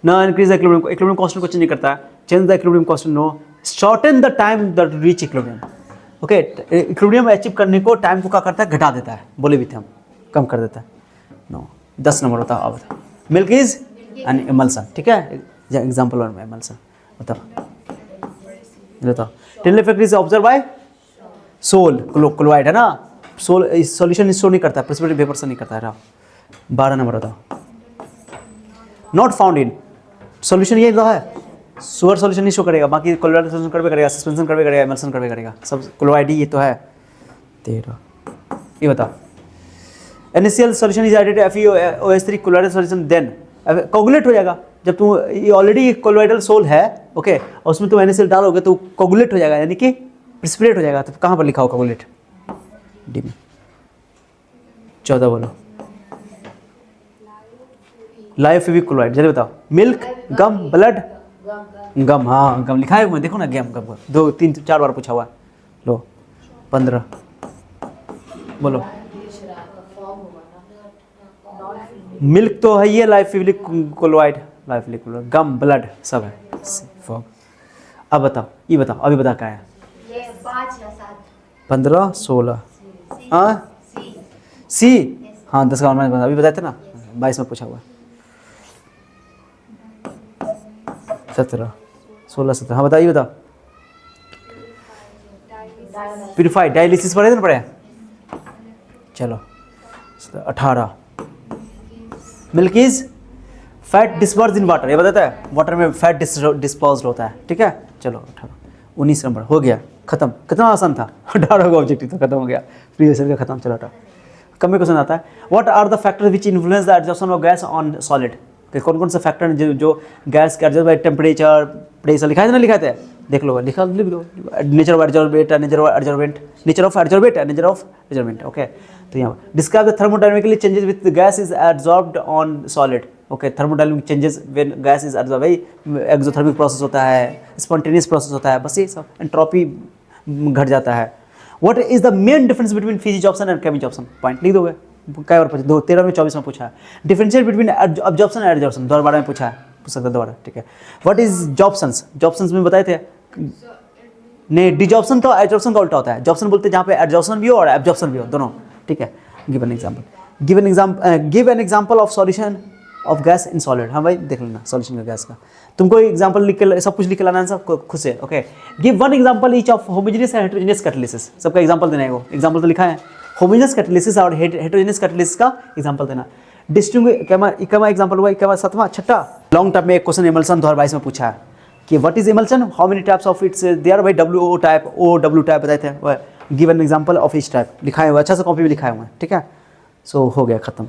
ना इंक्रीज द इक्विलिब्रियम कांस्टेंट को चेंज नहीं करता है, change the equilibrium constant no, shorten the time the reach equilibrium. Okay, equilibrium achieve करने को टाइम को क्या करता है, घटा देता है, बोले भी थे हम, कम कर देता है। नो 10 नंबर बताओ। अब बताओ मिल्क इज एन एमल्सन, ठीक है, एग्जाम्पल 1 में एमल्सन बताओ। Tyndall effect is observe by sol chloride है ना, सोल सॉल्यूशन स्टोर नहीं करता है, प्रेसिपिटेट वेपर से नहीं करता है। 12 नंबर बताओ। नॉट फाउंड इन सॉल्यूशन ये तो है, सुअर सॉल्यूशन नहीं शो करेगा, बाकी क्लोराइड सॉल्यूशन करवे करेगा, सस्पेंशन करवे करेगा, एमल्सन करवे करेगा, सब क्लोराइड ही ये तो है। 13 ये बताओ NaCl solution is added FeOH3 chloride solution then coagulate हो जाएगा। जब तुम ये ऑलरेडी कोलोइडल सोल है, ओके, और उसमें तुम NaCl डालोगे तो कोगुलेट हो जाएगा, यानी कि प्रेसिपिटेट हो जाएगा। तो कहाँ पर लिखा हो कोगुलेट, डी में। 14 बोलो लाइफेविक क्लोराइड, जल्दी बताओ। मिल्क गम ब्लड गम, हाँ गम लिखा है मैं, देखो ना गम 2 3 4 बार पूछा हुआ। लो 15 बोलो। मिल्क तो है ये लाइफेविक क्लोराइड, गम ब्लड सब है फॉग। अब बताओ ये बताओ, अभी बता क्या है, ये 5 या 7 15 16 हाँ सी, हाँ 10 का ऑनलाइन अभी बताए थे ना, 22 में पूछा हुआ। 17 16 17 हाँ बताइए बताओ। प्यूरिफाइड डायलिसिस पढ़े थे ना, पढ़े। चलो 18 milk is fat disperse in water, ये बताता है वाटर में फैट डिस्पर्स होता है, ठीक है। चलो 18 19 नंबर हो गया खत्म, कितना आसान था। 18 का ऑब्जेक्टिव तो खत्म हो गया, प्रीवियस ईयर का खत्म। चलो 18 कम में क्वेश्चन आता है, what are the factors which influence the absorption of gas on solid. कौन कौन से फैक्टर जो गैस के एब्जॉर्ब बाय टेम्परेचर प्रेशर लिखा है ना, लिखा है देख लो, लिख दो nature of absorbent, nature of absorbent, nature of absorbent, nature of absorbent. Okay, तो यहाँ describe the thermodynamically changes with gas is absorbed on solid. Okay, thermodynamic changes when gas is absorb, भाई एक्सोथर्मिक प्रोसेस होता है, spontaneous process होता है, बस ये सब, एंट्रोपी घट जाता है। What is the main difference between physics option and chemical option, point लिख दोगे। कई बार पूछा, 13 में 24 में पूछा है। Differentiate between absorption and adsorption, 12 में पूछा है, पूछ सकते दोबारा, ठीक है। व्हाट इज जॉब्सन्स, जॉब्सन्स में बताए थे नहीं, डिजॉर्प्शन तो एडजॉर्प्शन का उल्टा होता है। जॉब्सन बोलते हैं जहाँ पे एडजॉर्प्शन भी हो और एब्जॉर्प्शन भी हो, दोनों, ठीक है। Give an example of solution of gas in solid. हाँ भाई देख लेना सॉल्यूशन का गैस का, तुमको एग्जांपल लिख के सब कुछ लिख के लाना है, सब खुद से। Okay, give one example each of homogeneous and heterogeneous catalysis, सबका एग्जांपल देना है। वो एग्जांपल तो लिखा है, होमोजेनियस कैटालिसिस और हेटेरोजेनियस कैटालिसिस का एग्जांपल देना। डिस्टिंग्विश इकमा एग्जांपल हुआ, इकमा 7वां 6ठा। लॉन्ग टर्म में एक क्वेश्चन एमल्सन 2022 में पूछा है कि what is emulsion, how many types of its there, भाई WO टाइप, OW टाइप बताए थे। Give an example of each type लिखा है, अच्छा सा कॉपी में लिखा है, ठीक है। सो हो गया खत्म।